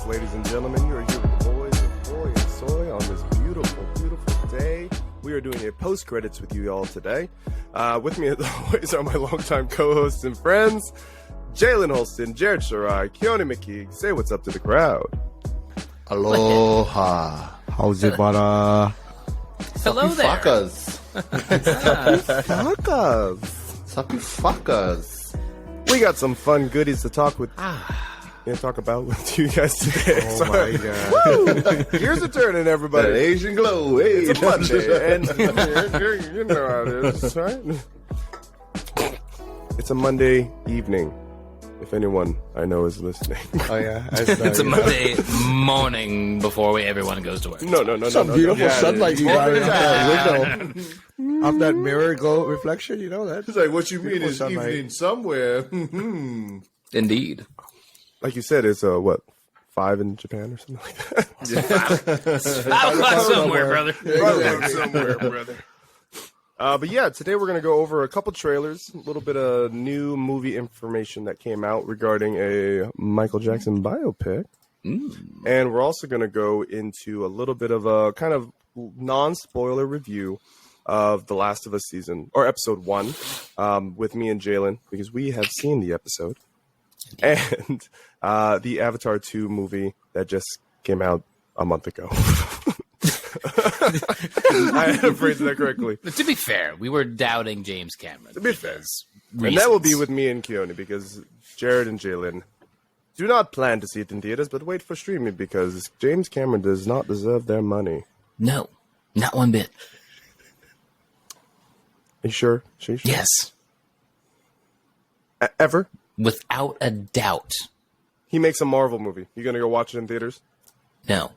ladies and gentlemen. You are here with the boys of Poi N Soy on this beautiful, beautiful day. We are doing a post-credits with you all today. With me, as always, are my longtime co-hosts and friends, Jalen Holston, Jared Shirai, Keone McKeague. Say what's up to the crowd. Aloha. How's it, brother? Hello there. Fuckers. Fuckers. Sucky fuckers. We got some fun goodies to talk about with you guys today. Oh my god. Woo! Here's a turn in everybody. That Asian glow. Hey. It's a Monday, and you know how it is, right? It's a Monday evening, if anyone I know is listening. Oh yeah. It's a Monday morning before everyone goes to work. No. Some beautiful Yeah, sunlight you got in that window. window. Off that mirror glow reflection, you know that. It's like, what you mean Beautiful is sunlight. evening somewhere. Indeed. Like you said, it's 5 in Japan or something like that. Out somewhere, brother. Probably somewhere, brother. But yeah, today we're going to go over a couple trailers, a little bit of new movie information that came out regarding a Michael Jackson biopic. And we're also going to go into a little bit of a kind of non-spoiler review of The Last of Us season, or episode 1, with me and Jalen, because we have seen the episode. And the Avatar 2 movie that just came out a month ago. I had to phrase that correctly. To be fair, we were doubting James Cameron. To be fair. Reasons. And that will be with me and Keone, because Jared and Jalen do not plan to see it in theaters, but wait for streaming, because James Cameron does not deserve their money. No, not one bit. Are you sure? Yes, Ever? without a doubt. He makes a Marvel movie. You gonna go watch it in theaters? No.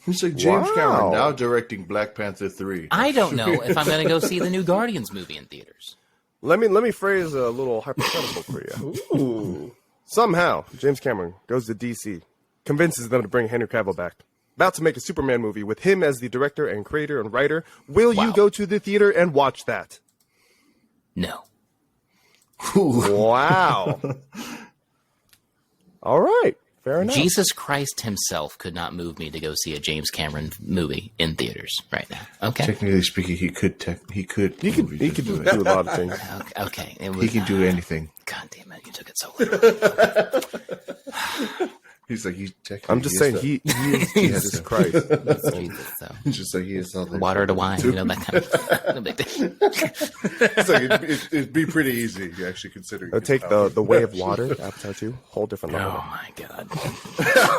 It's like James Wow. Cameron now directing Black Panther 3. I don't know if I'm going to go see the new Guardians movie in theaters. Let me phrase a little hypothetical for you. Ooh. Somehow, James Cameron goes to DC, convinces them to bring Henry Cavill back. About to make a Superman movie with him as the director and creator and writer. Will you Wow. go to the theater and watch that? No. Wow. All right. Fair enough. Jesus Christ himself could not move me to go see a James Cameron movie in theaters right now. Okay. Technically speaking, he could He could do a lot of things. Okay. It He was, can do anything. God damn it, you took it so literal. He's like, he technically. I'm just saying, he is Jesus Christ. Jesus, so. He's just like, he is something. Water to wine, you know, that kind of no big deal. It's like, it'd be pretty easy, actually, considering. I'll take the way of water, Avatar 2, whole different level. Oh my god.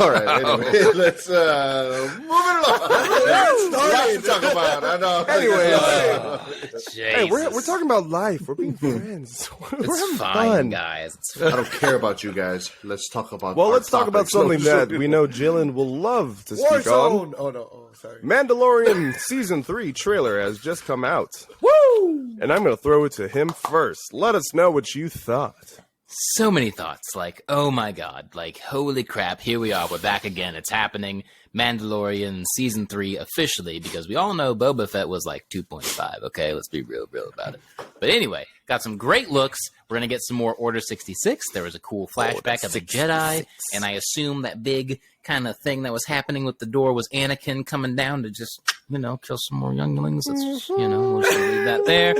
All right, anyway, let's move it along. Lots to talk about. I know. Anyway, hey, we're Jesus. talking about life. We're being friends. We're It's having fine, fun. guys. It's I don't care about you guys. Let's talk about. Well, our let's talk about topics. something that we know Jalen will love to speak on. Oh no. Oh sorry. Mandalorian Season 3 trailer has just come out. Woo! And I'm going to throw it to him first. Let us know what you thought. so many thoughts. Like, oh my god, like, holy crap, here we are, we're back again, it's happening. Mandalorian Season 3 officially, because we all know Boba Fett was like 2.5, okay? Let's be real about it. But anyway, got some great looks. We're going to get some more Order 66. There was a cool flashback of the Jedi, and I assume that big kind of thing that was happening with the door was Anakin coming down to just, you know, kill some more younglings. That's just, you know, we'll just leave that there.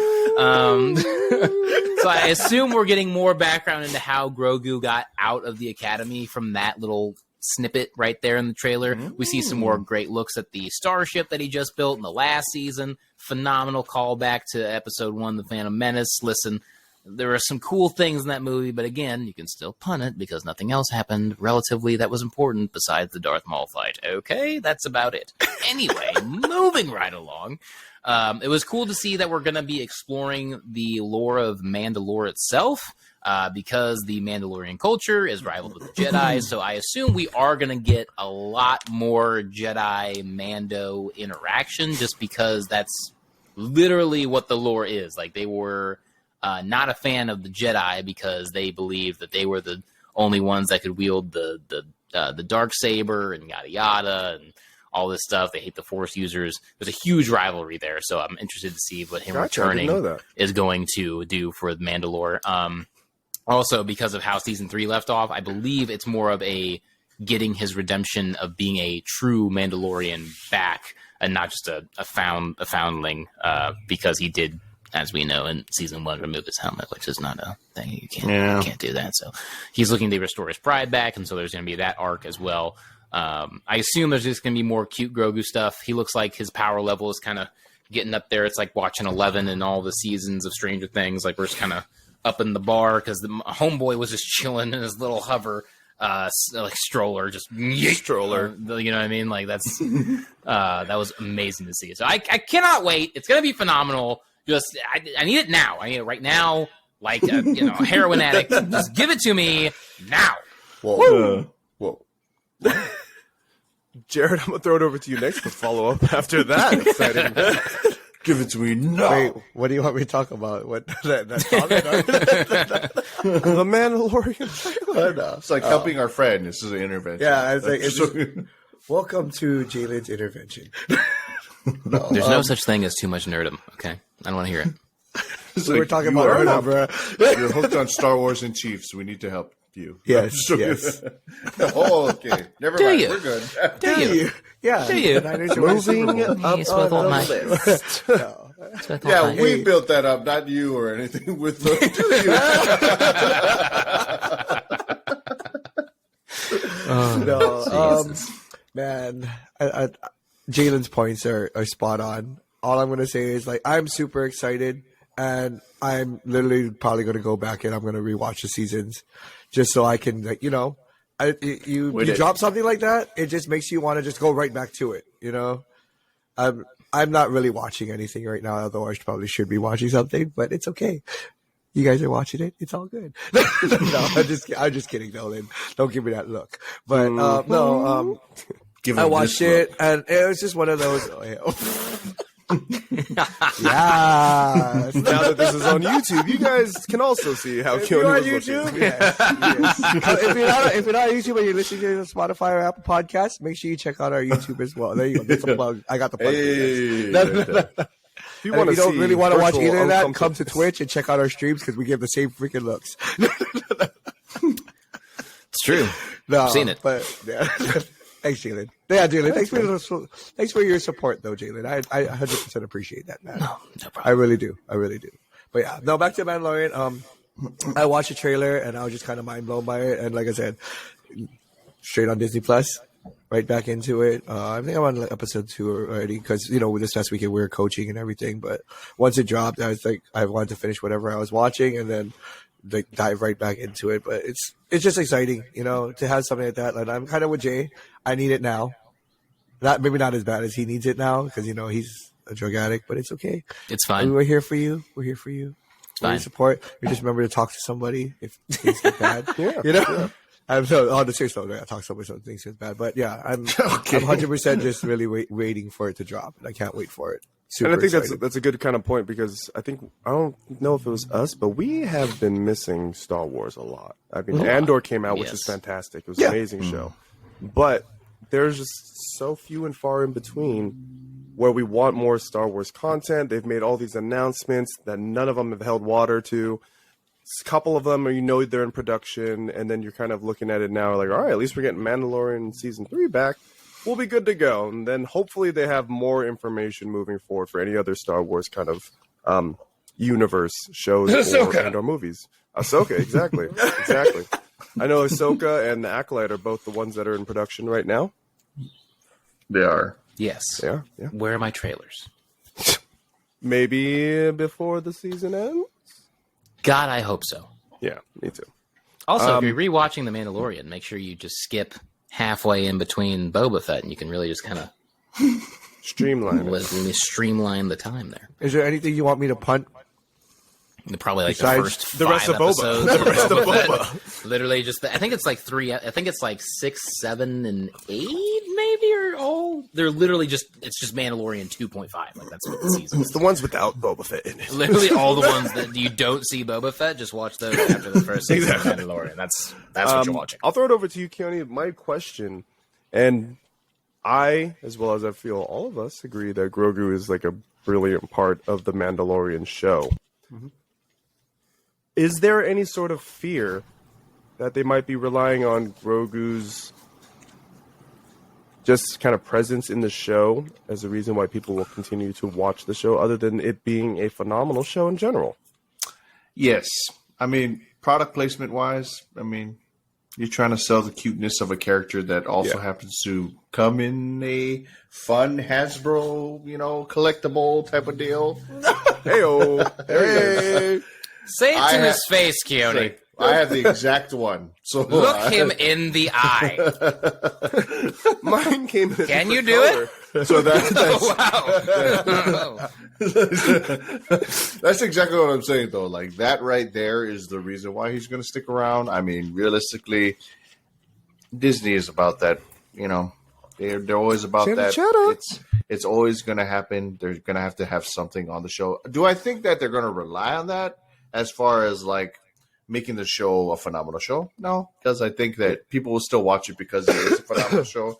So I assume we're getting more background into how Grogu got out of the academy from that little snippet right there in the trailer. We see some more great looks at the starship that he just built in the last season. Phenomenal callback to episode 1, The Phantom Menace. Listen, there are some cool things in that movie, but again, you can still pun it because nothing else happened relatively that was important besides the Darth Maul fight. Okay, that's about it. Anyway, moving right along. It was cool to see that we're going to be exploring the lore of Mandalore itself, because the Mandalorian culture is rivaled with the Jedi, so I assume we are going to get a lot more Jedi-Mando interaction, just because that's literally what the lore is. Like, they were not a fan of the Jedi because they believed that they were the only ones that could wield the Darksaber and yada yada and all this stuff. They hate the Force users. There's a huge rivalry there, so I'm interested to see what him returning is going to do for the Mandalore. Also, because of how Season 3 left off, I believe it's more of a getting his redemption of being a true Mandalorian back and not just a foundling, because he did, as we know in season 1, remove his helmet, which is not a thing. You can't do that. So he's looking to restore his pride back, and so there's going to be that arc as well. I assume there's just going to be more cute Grogu stuff. He looks like his power level is kind of getting up there. It's like watching 11 and all the seasons of Stranger Things. Like we're just kind of up in the bar because the homeboy was just chilling in his little hover like stroller, just stroller. You know what I mean? Like that's that was amazing to see. So I cannot wait. It's going to be phenomenal. Just I need it now. I need it right now. Like a heroin addict. Just give it to me now. Whoa. Whoa. Jared, I'm gonna throw it over to you next to follow up after that exciting. Give it to me now. Wait, what do you want me to talk about? What that The Mandalorian trailer. It's like helping our friend. This is an intervention. Yeah, I was like, welcome to Jalen's intervention. There's no such thing as too much nerdum. Okay, I don't want to hear it. We were talking about Erna, bro. You're hooked on Star Wars and Chiefs. We need to help you. Yes, yes. Oh, okay. Never mind. We're good. Do you? Yeah. Do you? Moving up Yes, on with all the my- list. Yeah, we built that up, not you or anything with the Man, Jalen's points are spot on. All I'm going to say is, like, I'm super excited, and I'm literally probably going to go back and I'm going to rewatch the seasons just so I can, like, you drop something like that, it just makes you want to just go right back to it, I'm not really watching anything right now, although I probably should be watching something, but it's okay. You guys are watching it. It's all good. No, I'm just kidding, Nolan. Don't give me that look. But I watched it, and it was just one of those. Yeah. Now that this is on YouTube, you guys can also see how If you're on Keanu was YouTube, looking. yes. If you're not on YouTube and you're listening to Spotify or Apple Podcasts, make sure you check out our YouTube as well. There you go. That's a plug. I got the plug. If you, want if you don't really want to watch either of that, come uncomfortable- to Twitch and check out our streams because we give the same freaking looks. It's true. No, I've seen it. But yeah. Thanks, Jalen. Yeah, Jalen. Thanks for your support, though, Jalen. I 100% appreciate that, man. No problem. I really do. But yeah, no. Back to Mandalorian. I watched the trailer and I was just kind of mind blown by it. And like I said, straight on Disney Plus, right back into it. I think I'm on like episode 2 already because this past weekend we were coaching and everything. But once it dropped, I was like, I wanted to finish whatever I was watching and then like dive right back into it. But it's just exciting, to have something like that. And I'm kind of with Jay. I need it now. Maybe not as bad as he needs it now because he's a drug addict, but it's okay. It's fine. We're here for you. We're here for you. It's fine. Support. You just remember to talk to somebody if things get bad. Yeah. I'm so on the serious note, I talk to somebody so things get bad. But yeah, I'm 100% just really waiting for it to drop, and I can't wait for it. Super And I think excited. that's a good kind of point because I don't know if it was us, but we have been missing Star Wars a lot. I mean, Andor came out, which is fantastic. It was an amazing show, but there's just so few and far in between where we want more Star Wars content. They've made all these announcements that none of them have held water to. A couple of them are, they're in production, and then you're kind of looking at it now like, all right, at least we're getting Mandalorian season 3 back. We'll be good to go. And then hopefully they have more information moving forward for any other Star Wars kind of universe shows or movies. Ahsoka, exactly. Exactly. I know Ahsoka and the Acolyte are both the ones that are in production right now. They are. Yes. Yeah. Where are my trailers? Maybe before the season ends? God, I hope so. Yeah, me too. Also, if you're rewatching The Mandalorian, make sure you just skip halfway in between Boba Fett, and you can really just kind of streamline the time there. Is there anything you want me to punt? Probably like Besides the first the rest five of Boba. episodes The rest of Boba. Literally just I think it's like 3. I think it's like 6, 7, and 8 maybe are all. They're literally it's just Mandalorian 2.5. Like that's what the season. It's the ones without Boba Fett in it. Literally all the ones that you don't see Boba Fett. Just watch those after the first season of Mandalorian. That's what you're watching. I'll throw it over to you, Keone. My question, and I, as well as I feel all of us, agree that Grogu is like a brilliant part of the Mandalorian show. Mm-hmm. Is there any sort of fear that they might be relying on Grogu's just kind of presence in the show as a reason why people will continue to watch the show, other than it being a phenomenal show in general? Yes. I mean, product placement wise, I mean, you're trying to sell the cuteness of a character that also happens to come in a fun Hasbro, collectible type of deal. Hey-o. Hey. Say it to his face, Keone. I have the exact one. So Look him in the eye. Mine came in Can you do it? So that's Wow. that's exactly what I'm saying, though. Like, that right there is the reason why he's going to stick around. I mean, realistically, Disney is about that. They're always about that. It's always going to happen. They're going to have something on the show. Do I think that they're going to rely on that as far as like making the show a phenomenal show? No, because I think that people will still watch it because it is a phenomenal show.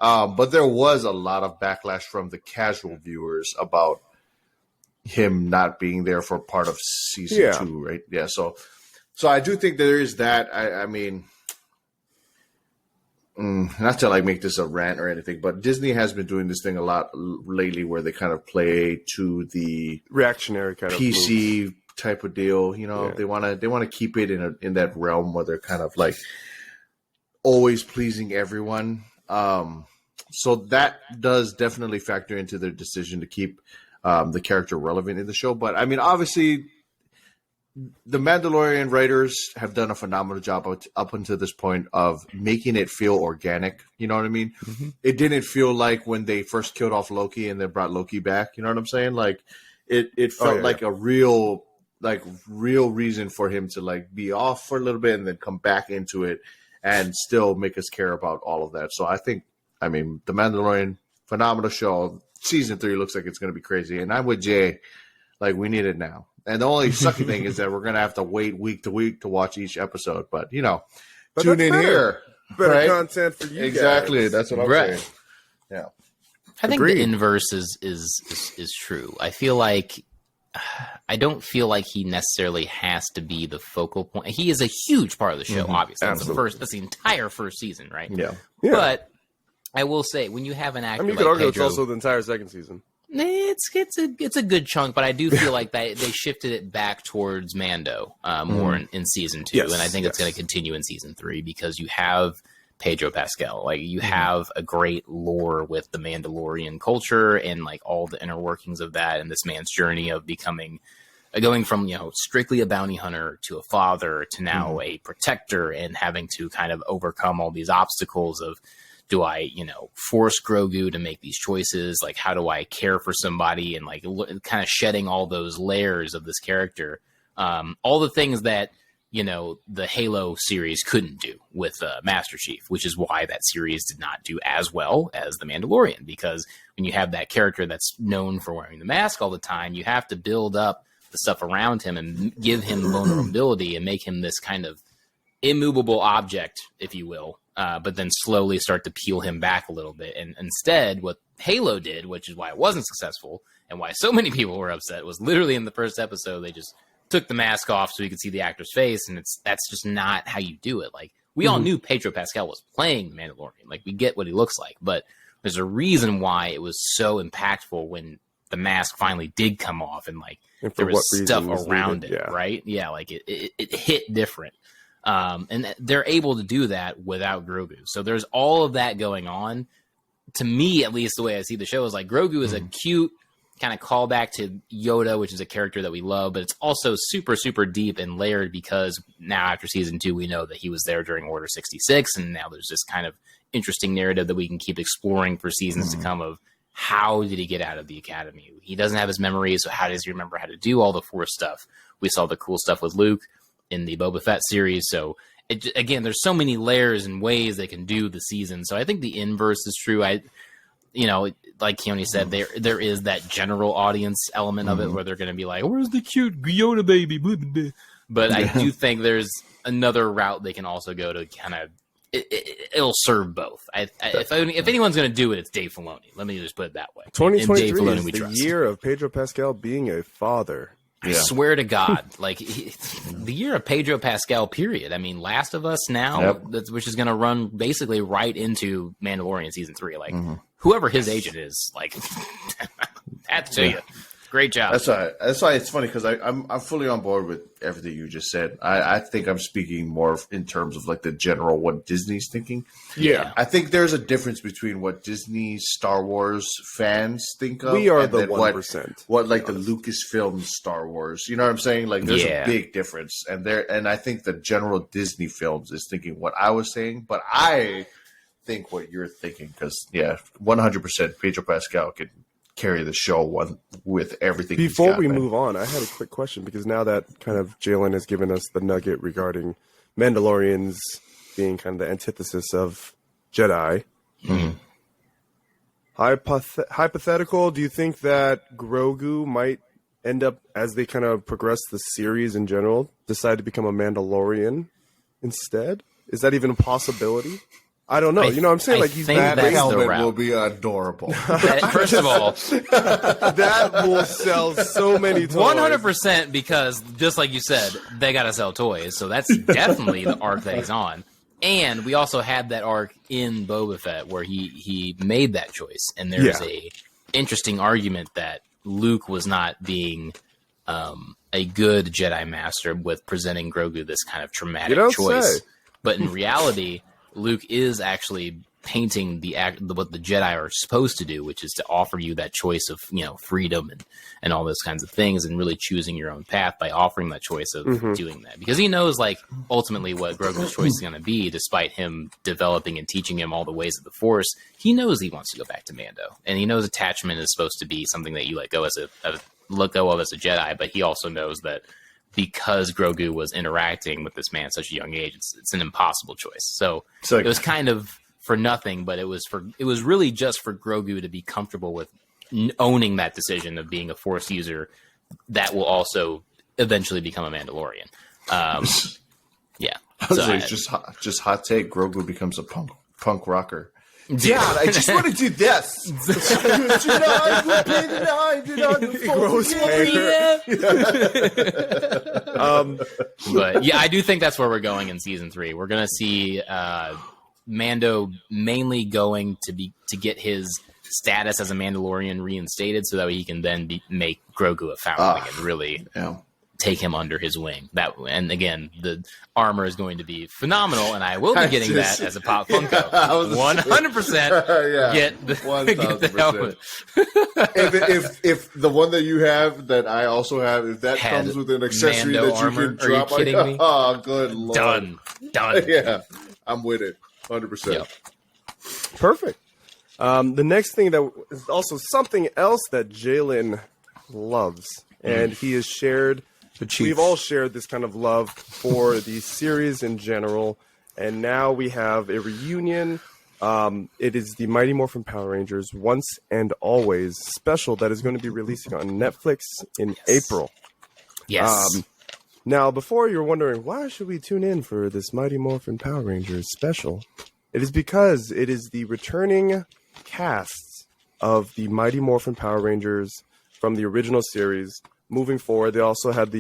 But there was a lot of backlash from the casual viewers about him not being there for part of season 2, right? Yeah, so I do think there is that. I mean, not to like make this a rant or anything, but Disney has been doing this thing a lot lately, where they kind of play to the reactionary kind of PC type of deal. They want to keep it in that realm where they're kind of like always pleasing everyone. So that does definitely factor into their decision to keep the character relevant in the show. But I mean, obviously, the Mandalorian writers have done a phenomenal job up until this point of making it feel organic. You know what I mean? Mm-hmm. It didn't feel like when they first killed off Loki and then brought Loki back. You know what I'm saying? Like it felt like a real reason for him to like be off for a little bit and then come back into it and still make us care about all of that. So I mean, The Mandalorian, phenomenal show. Season 3 looks like it's going to be crazy. And I'm with Jay. Like, we need it now. And the only sucky thing is that we're going to have to wait week to week to watch each episode. But, tune in here. Better content for you Exactly. guys. That's what I'm saying. Yeah. I think the inverse is true. I feel like I don't feel like he necessarily has to be the focal point. He is a huge part of the show, obviously. That's the entire first season, right? Yeah. But I will say, when you have an actor, you could argue it's also the entire second season. It's a good chunk, but I do feel like they shifted it back towards Mando more in season 2, and I think it's going to continue in season 3 because you have Pedro Pascal. Like, you have a great lore with the Mandalorian culture and like all the inner workings of that, and this man's journey of going from strictly a bounty hunter to a father to now a protector, and having to kind of overcome all these obstacles of, do I, force Grogu to make these choices? Like, how do I care for somebody? And like kind of shedding all those layers of this character. All the things that, the Halo series couldn't do with Master Chief, which is why that series did not do as well as The Mandalorian. Because when you have that character that's known for wearing the mask all the time, you have to build up the stuff around him and give him vulnerability and make him this kind of immovable object, if you will. But then slowly start to peel him back a little bit. And instead, what Halo did, which is why it wasn't successful and why so many people were upset, was literally in the first episode, they just took the mask off so you could see the actor's face. And that's just not how you do it. Like, we all knew Pedro Pascal was playing Mandalorian. Like, we get what he looks like. But there's a reason why it was so impactful when the mask finally did come off and like there was stuff around it, right? Yeah, like it hit different. And they're able to do that without Grogu. So there's all of that going on. To me, at least, the way I see the show is like Grogu is a cute kind of callback to Yoda, which is a character that we love, but it's also super, super deep and layered because now after season 2, we know that he was there during Order 66. And now there's this kind of interesting narrative that we can keep exploring for seasons to come of how did he get out of the academy? He doesn't have his memories. So how does he remember how to do all the Force stuff? We saw the cool stuff with Luke in the Boba Fett series. So again, there's so many layers and ways they can do the season. So I think the inverse is true. Like Keone said, there is that general audience element of it where they're going to be like, where's the cute Yoda baby? Blah, blah, blah. But I do think there's another route they can also go to kind of, it'll serve both. If anyone's going to do it, it's Dave Filoni. Let me just put it that way. 2023 is the year of Pedro Pascal being a father. I swear to God, like the year of Pedro Pascal, period. I mean, Last of Us now, which is going to run basically right into Mandalorian season 3. Like, whoever his agent is, like, that's to you. Great job. That's why it's funny because I'm fully on board with everything you just said. I think I'm speaking more in terms of like the general what Disney's thinking. Yeah. I think there's a difference between what Disney Star Wars fans think of. We are and the then 1%. What like the Lucasfilm Star Wars. You know what I'm saying? Like there's a big difference. And I think the general Disney films is thinking what I was saying, but I think what you're thinking because 100% Pedro Pascal could carry the show with everything. Before we move on, I had a quick question because now that kind of Jalen has given us the nugget regarding Mandalorians being kind of the antithesis of Jedi. Hypothetical, do you think that Grogu might end up, as they kind of progress the series in general, decide to become a Mandalorian instead? Is that even a possibility? I don't know. You know what I'm saying? Like, that helmet will be adorable. First of all, that will sell so many toys. 100%, because just like you said, they got to sell toys. So that's definitely the arc that he's on. And we also had that arc in Boba Fett where he made that choice. And there's a interesting argument that Luke was not being a good Jedi Master with presenting Grogu this kind of traumatic choice. But in reality, Luke is actually painting what the Jedi are supposed to do, which is to offer you that choice of, freedom and all those kinds of things, and really choosing your own path by offering that choice of doing that. Because he knows, like, ultimately what Grogu's choice is going to be, despite him developing and teaching him all the ways of the Force. He knows he wants to go back to Mando, and he knows attachment is supposed to be something that you let go of as a Jedi. But he also knows that because Grogu was interacting with this man at such a young age, it's an impossible choice. So it was kind of for nothing, but it was really just for Grogu to be comfortable with owning that decision of being a Force user that will also eventually become a Mandalorian. Just hot take. Grogu becomes a punk rocker. Yeah, I just want to do this. But yeah, I do think that's where we're going in season 3. We're going to see Mando mainly going to get his status as a Mandalorian reinstated, so that he can then make Grogu a foundling and really take him under his wing. And again, the armor is going to be phenomenal, and I will be getting that as a Pop Funko. 100%. Get the helmet. if the one that you have that I also have, if that comes with an accessory Mando that you armor, can drop, are you kidding me? Oh, good lord! Done. Yeah, I'm with it. 100%. Yep. Perfect. The next thing that is also something else that Jalen loves, and he has shared. We've all shared this kind of love for the series in general, and now we have a reunion. It is the Mighty Morphin Power Rangers Once and Always special that is going to be releasing on Netflix in April. Yes. Now, before you're wondering, why should we tune in for this Mighty Morphin Power Rangers special? It is because it is the returning casts of the Mighty Morphin Power Rangers from the original series. Moving forward, they also have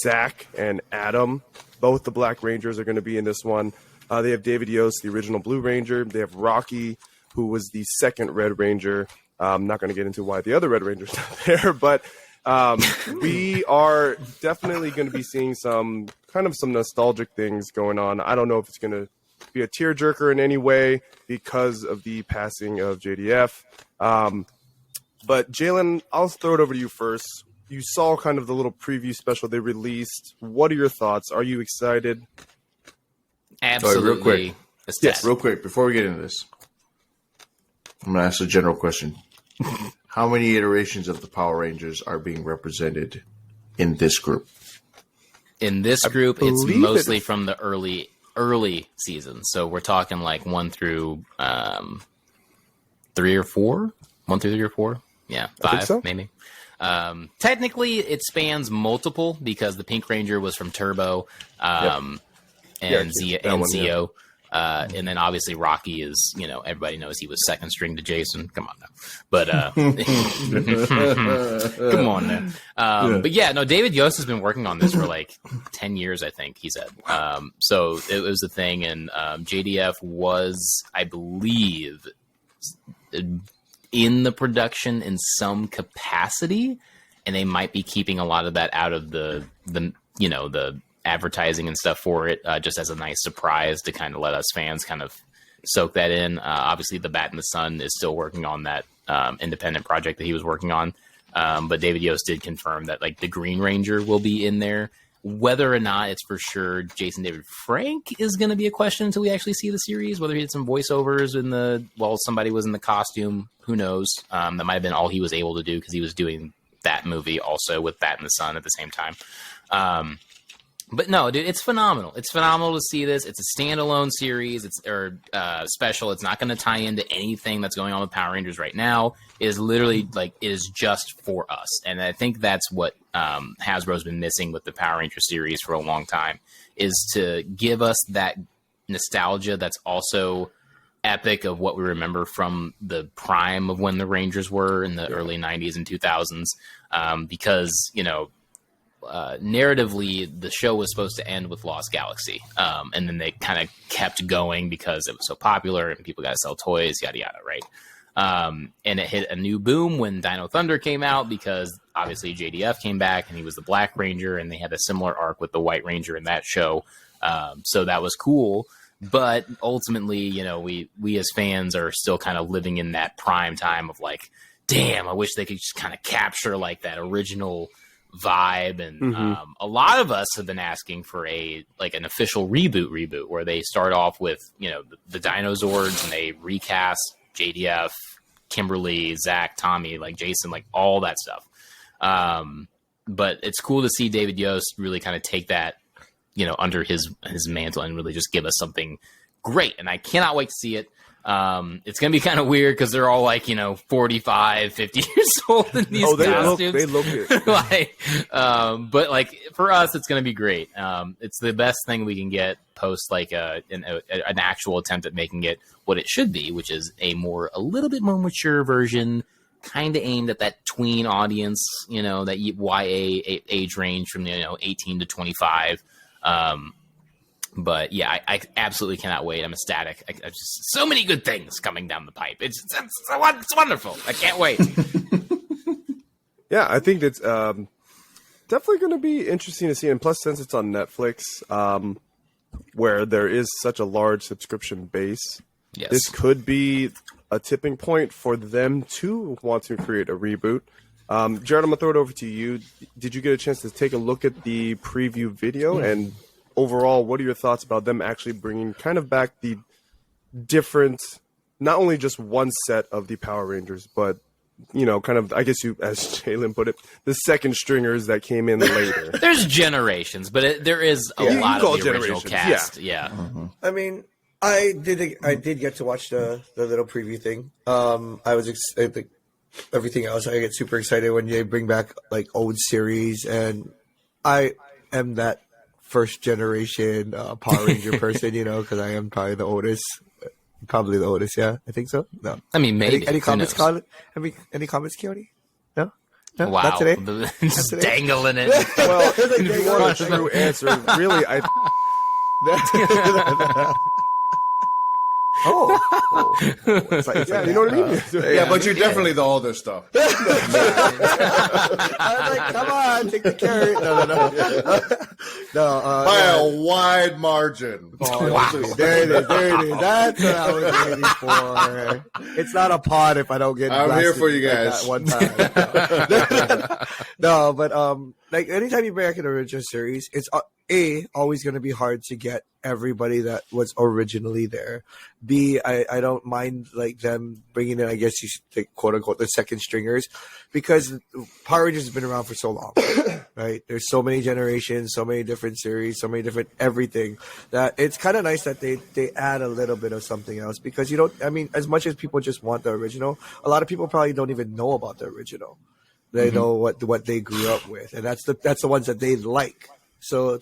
Zach and Adam. Both the Black Rangers are going to be in this one. They have David Yost, the original Blue Ranger. They have Rocky, who was the second Red Ranger. I'm not going to get into why the other Red Ranger's not there, but we are definitely going to be seeing some nostalgic things going on. I don't know if it's going to be a tearjerker in any way because of the passing of JDF. But Jalen, I'll throw it over to you first. You saw kind of the little preview special they released. What are your thoughts? Are you excited? Absolutely. Sorry, real quick. Yes. Real quick, before we get into this, I'm going to ask a general question. How many iterations of the Power Rangers are being represented in this group? In this group, it's mostly from the early seasons. So we're talking like 1 through 3 or 4. 1 through 3 or 4. Yeah, 5 maybe. Technically, it spans multiple because the Pink Ranger was from Turbo and Zio. And then obviously Rocky is, everybody knows he was second string to Jason. Come on now. But come on now. But yeah, no, David Yost has been working on this for like 10 years, I think he said. So it was a thing. And JDF was, I believe, in the production in some capacity. And they might be keeping a lot of that out of the advertising and stuff for it, just as a nice surprise to kind of let us fans kind of soak that in. Obviously, the Bat and the Sun is still working on that independent project that he was working on. But David Yost did confirm that like the Green Ranger will be in there. Whether or not it's for sure Jason David Frank is going to be a question until we actually see the series. Whether he did some voiceovers while somebody was in the costume, who knows? That might have been all he was able to do because he was doing that movie also with Bat and the Sun at the same time. But no, dude, it's phenomenal. It's phenomenal to see this. It's a standalone series. It's special. It's not going to tie into anything that's going on with Power Rangers right now. It is literally like it is just for us, and I think that's what Hasbro's been missing with the Power Ranger series for a long time, is to give us that nostalgia that's also epic of what we remember from the prime of when the Rangers were in the early 90s and 2000s, because narratively, the show was supposed to end with Lost Galaxy. And then they kind of kept going because it was so popular and people got to sell toys, yada, yada, right? And it hit a new boom when Dino Thunder came out because obviously JDF came back and he was the Black Ranger and they had a similar arc with the White Ranger in that show. So that was cool. But ultimately, we as fans are still kind of living in that prime time of like, damn, I wish they could just kind of capture like that original vibe. And a lot of us have been asking for an official reboot where they start off with the Dinozords and they recast JDF, Kimberly, Zach, Tommy, like Jason, like all that stuff. But it's cool to see David Yost really kind of take that under his mantle and really just give us something great. And I cannot wait to see it. It's going to be kind of weird because they're all like, 45, 50 years old in these costumes. They look it. But like for us, it's going to be great. It's the best thing we can get post like an actual attempt at making it what it should be, which is a little bit more mature version, kind of aimed at that tween audience, that YA age range from 18 to 25. But yeah, I absolutely cannot wait. I'm ecstatic. I just so many good things coming down the pipe. It's wonderful. I can't wait. Yeah, I think that's definitely going to be interesting to see. And plus, since it's on Netflix, where there is such a large subscription base, yes, this could be a tipping point for them to want to create a reboot. Jared, I'm going to throw it over to you. Did you get a chance to take a look at the preview video? And overall, what are your thoughts about them actually bringing kind of back the different, not only just one set of the Power Rangers, but, kind of, I guess you, as Jalen put it, the second stringers that came in later. There's generations, but there is a lot of the original cast. Yeah. Mm-hmm. I mean, I did get to watch the little preview thing. I think everything else, I get super excited when they bring back like old series, and I am that first generation Power Ranger person, because I am probably the oldest. Probably the oldest, yeah. I think so. No. I mean, maybe. Any comments, Colin? Any comments, Keone? No? Wow. Not today? Just dangling it. Well, if you want a true answer, really, It's like, yeah, you know what I mean? Yeah, but you're definitely the older stuff. I was like, come on, take the carrot. No. By a wide margin. Wow. There it is. That's what I was waiting for. It's not a pod if I don't get I'm here for you guys. Like that one time. No, but like anytime you bring back an original series, it's always going to be hard to get everybody that was originally there. B, I don't mind like them bringing in, I guess you should think, quote unquote, the second stringers, because Power Rangers has been around for so long, right? There's so many generations, so many different series, so many different everything, that it's kind of nice that they add a little bit of something else, because as much as people just want the original, a lot of people probably don't even know about the original. They know what they grew up with, and that's the ones that they like. So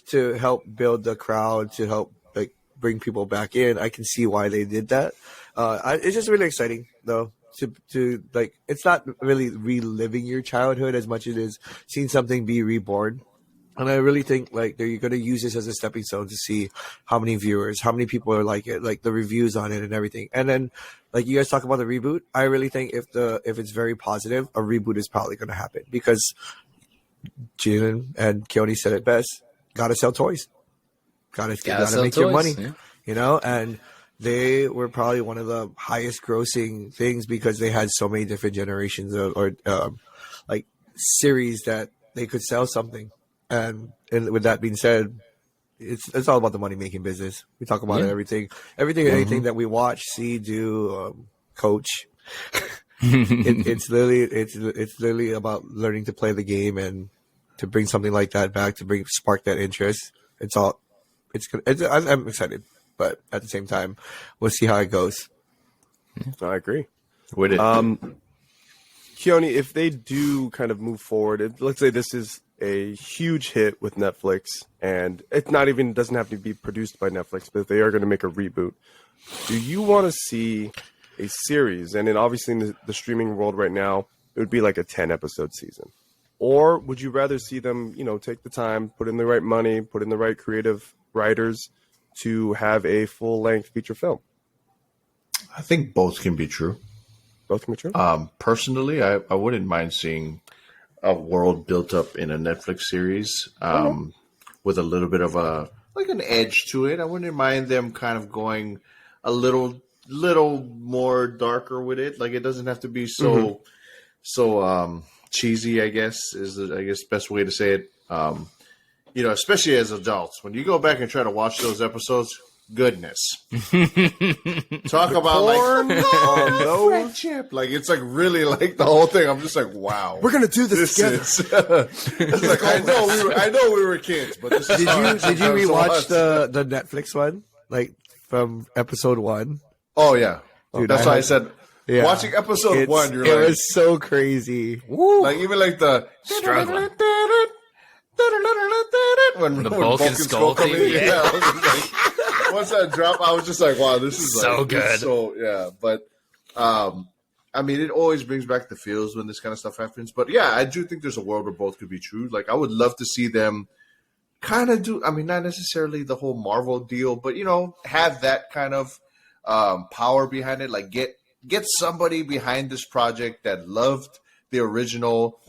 to help build the crowd, to help like bring people back in. I can see why they did that. It's just really exciting though. To like, it's not really reliving your childhood as much as it is seeing something be reborn. And I really think like they're going to use this as a stepping stone to see how many viewers, how many people are like it, like the reviews on it and everything. And then like you guys talk about the reboot, I really think if it's very positive, a reboot is probably going to happen because Jalen and Keone said it best. Got to sell toys. Got to make your money, you know, and they were probably one of the highest grossing things because they had so many different generations or like series that they could sell something. And with that being said, it's all about the money making business. We talk about it, everything, anything that we watch, see, do, coach. It's literally about learning to play the game and to bring something like that back to spark that interest. I'm excited. But at the same time, we'll see how it goes. I agree with it. Keone, if they do kind of move forward, let's say this is a huge hit with Netflix, and it doesn't have to be produced by Netflix, but if they are going to make a reboot, do you want to see a series? And then obviously in the streaming world right now, it would be like a 10-episode season. Or would you rather see them, take the time, put in the right money, put in the right creative writers to have a full-length feature film? I think both can be true. Both can be true? Personally, I wouldn't mind seeing a world built up in a Netflix series with a little bit of an edge to it. I wouldn't mind them kind of going a little more darker with it. Like, it doesn't have to be so cheesy, I guess, is the best way to say it. Especially as adults, when you go back and try to watch those episodes, goodness, talk about friendship. Like, it's like really like the whole thing. I'm just like, wow, we're gonna do this together. It's like, I know we were kids, but this is did you rewatch the Netflix one, like from episode 1? Oh yeah, dude, that's why I said. Yeah. Watching episode 1, it was so crazy. Like, even like the struggling. When the Vulcan skull thing. Once that drop, I was just like, wow, this is so good. So yeah, but I mean, it always brings back the feels when this kind of stuff happens. But yeah, I do think there's a world where both could be true. Like, I would love to see them kind of do, I mean, not necessarily the whole Marvel deal, but have that kind of power behind it. Like, get somebody behind this project that loved the original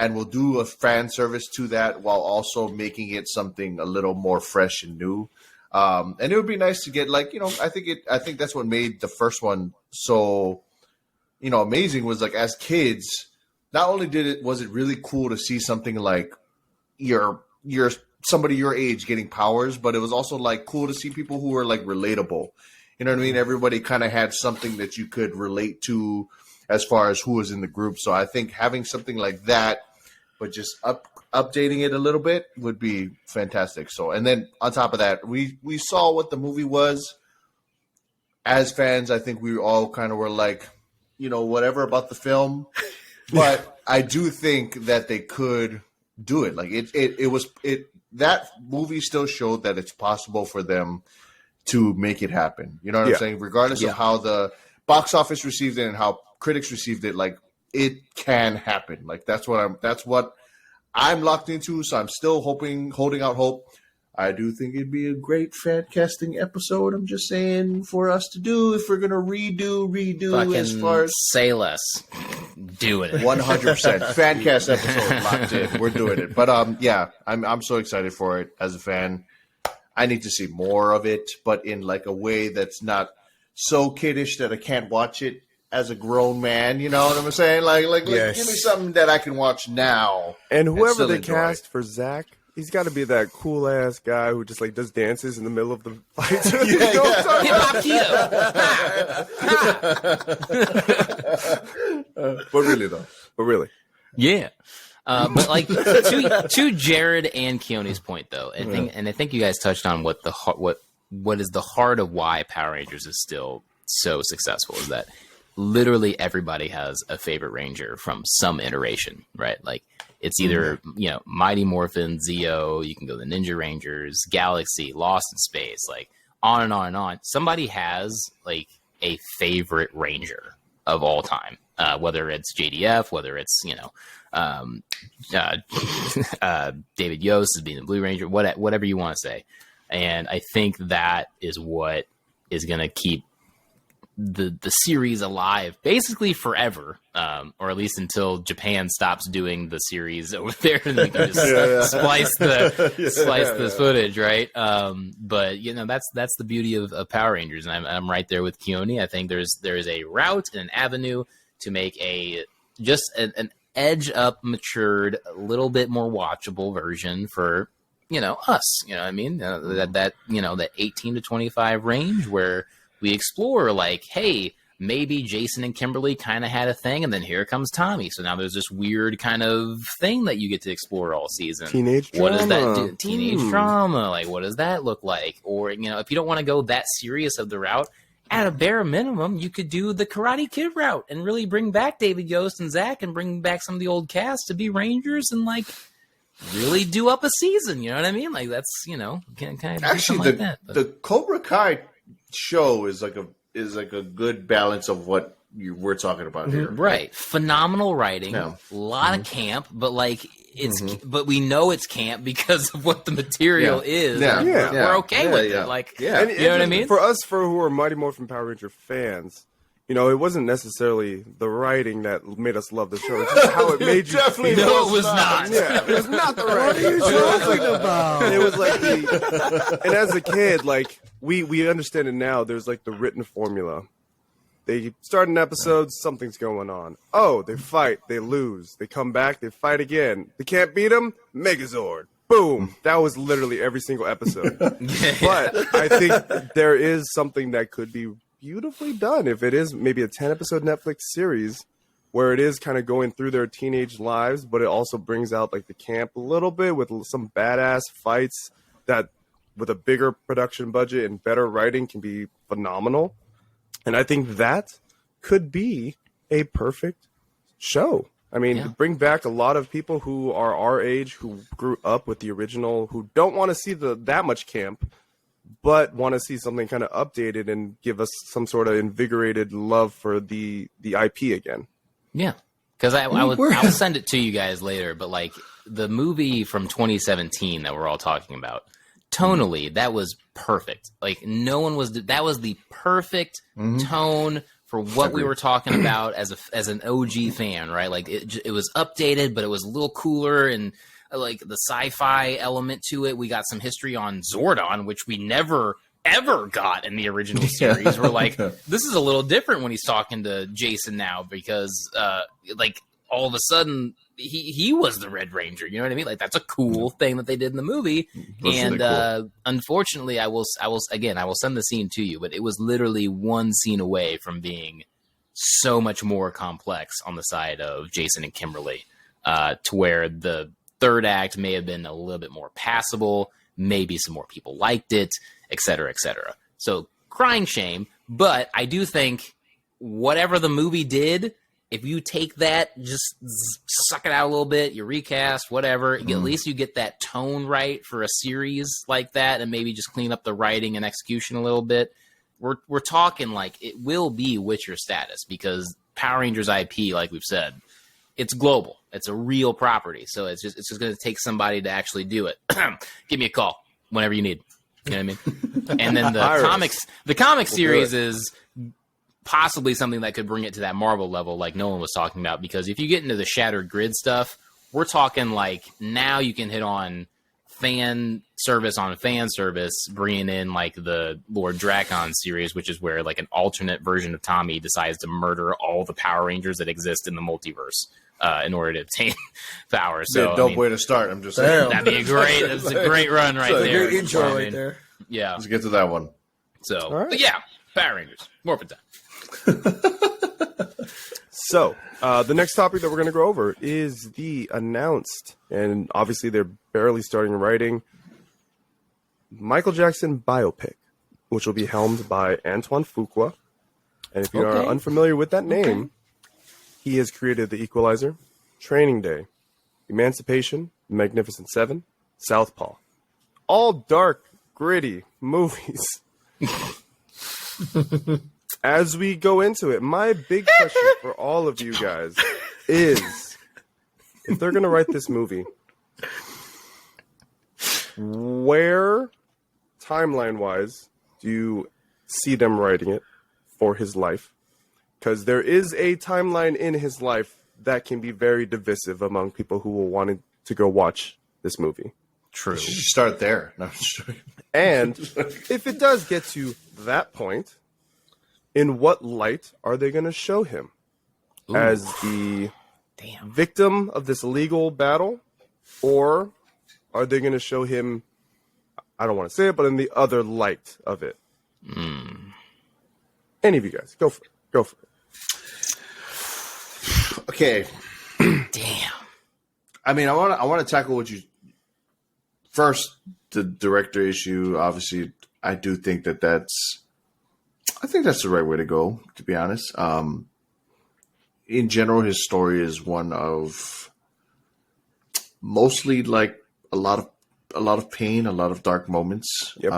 and will do a fan service to that while also making it something a little more fresh and new. And it would be nice to get, like, I think that's what made the first one so, amazing, was like, as kids, not only was it really cool to see something like you're somebody your age getting powers, but it was also like cool to see people who were like relatable. You know what I mean? Everybody kind of had something that you could relate to as far as who was in the group. So I think having something like that, but just updating it a little bit would be fantastic. So, and then on top of that, we saw what the movie was. As fans, I think we all kind of were like, whatever about the film. But I do think that they could do it. Like, that movie still showed that it's possible for them to make it happen. You know what I'm saying? Regardless of how the box office received it and how critics received it, like, it can happen. Like, that's what I'm locked into. So I'm still holding out hope. I do think it'd be a great fan casting episode. I'm just saying, for us to do, if we're gonna redo fucking as far as say less, doing it 100% fan cast episode locked in. We're doing it. But yeah, I'm so excited for it as a fan. I need to see more of it, but in like a way that's not so kiddish that I can't watch it as a grown man. You know what I'm saying? Like yes. Give me something that I can watch now. And whoever they cast for Zach, he's got to be that cool ass guy who just like does dances in the middle of the fight. But really though. Yeah. But like to Jared and Keone's point though, I think you guys touched on what is the heart of why Power Rangers is still so successful, is that literally everybody has a favorite Ranger from some iteration, right? Like, it's either Mighty Morphin, Zeo, you can go the Ninja Rangers, Galaxy, Lost in Space, like on and on and on. Somebody has like a favorite Ranger of all time, whether it's JDF, whether it's David Yost as being the Blue Ranger, whatever you want to say. And I think that is what is going to keep the series alive basically forever, or at least until Japan stops doing the series over there and they can just splice the footage, right? But that's the beauty of Power Rangers, and I'm right there with Keone. I think there's a route and an avenue to make an edge up, matured, a little bit more watchable version for us. You know what I mean? That 18 to 25 range where we explore, like, hey, maybe Jason and Kimberly kind of had a thing, and then here comes Tommy. So now there's this weird kind of thing that you get to explore all season. Teenage drama. What does that do? Teenage drama. Like, what does that look like? Or, if you don't want to go that serious of the route, at a bare minimum, you could do the Karate Kid route and really bring back David Yost and Zach and bring back some of the old cast to be Rangers and, like, really do up a season. You know what I mean? Like, that's, kind of actually like that. The Cobra Kai show is like a good balance of what we're talking about here. Right. Phenomenal writing, a lot of camp, but like but we know it's camp because of what the material is. Yeah. We're okay with it. Like, you know what I mean? For us, who are Mighty Morphin Power Ranger fans, it wasn't necessarily the writing that made us love the show. It's just how it made you Definitely feel. No, it was not. Yeah, it was not the writing. It was like and as a kid, like we understand it now. There's like the written formula. They start an episode, something's going on. Oh, they fight, they lose, they come back, they fight again. They can't beat them. Megazord. Boom. That was literally every single episode. But I think there is something that could be beautifully done if it is maybe a 10-episode Netflix series where it is kind of going through their teenage lives, but it also brings out like the camp a little bit with some badass fights that with a bigger production budget and better writing can be phenomenal. And I think that could be a perfect show. I mean, bring back a lot of people who are our age, who grew up with the original, who don't want to see that much camp, but want to see something kind of updated and give us some sort of invigorated love for the IP again. Yeah, because I'll send it to you guys later. But like the movie from 2017 that we're all talking about, tonally, that was perfect. Like that was the perfect tone for what we were talking about as an OG fan, right? Like it was updated, but it was a little cooler and like the sci-fi element to it. We got some history on Zordon, which we never ever got in the original series. We're like, this is a little different when he's talking to Jason now because like all of a sudden he was the Red Ranger. You know what I mean? Like that's a cool thing that they did in the movie. And cool. Unfortunately, I will send the scene to you, but it was literally one scene away from being so much more complex on the side of Jason and Kimberly, to where the third act may have been a little bit more passable. Maybe some more people liked it, et cetera, et cetera. So crying shame, but I do think whatever the movie did, if you take that, just suck it out a little bit, you recast, whatever, at least you get that tone right for a series like that, and maybe just clean up the writing and execution a little bit. We're talking like it will be Witcher status because Power Rangers IP, like we've said, it's global. It's a real property, so it's just going to take somebody to actually do it. Give me a call whenever you need. You know what I mean? And then the comic series is possibly something that could bring it to that Marvel level, like Nolan was talking about. Because if you get into the Shattered Grid stuff, we're talking like now you can hit on fan service on fan service, bringing in like the Lord Drakon series, which is where like an alternate version of Tommy decides to murder all the Power Rangers that exist in the multiverse in order to obtain powers. So dope way to start. I'm just saying that'd be a great run right there. Great intro right there. Yeah, let's get to that one. So, but yeah, Power Rangers, Morphin time. So, the next topic that we're going to go over is the announced, and obviously they're barely starting writing, Michael Jackson biopic, which will be helmed by Antoine Fuqua. And if you are unfamiliar with that name, he has created The Equalizer, Training Day, Emancipation, Magnificent Seven, Southpaw. All dark, gritty movies As we go into it, my big question for all of you guys is, if they're going to write this movie, where, timeline-wise, do you see them writing it for his life? Because there is a timeline in his life that can be very divisive among people who will want to go watch this movie. True. You should start there. No, and if it does get to that point, in what light are they going to show him? Ooh. As the victim of this legal battle? Or are they going to show him, I don't want to say it, but in the other light of it? Any of you guys, go for it. Go for it. Okay. Damn. I mean, I want to tackle what you first. The director issue. Obviously, I do think that's the right way to go. To be honest, in general, his story is one of mostly like a lot of pain, a lot of dark moments. Yep.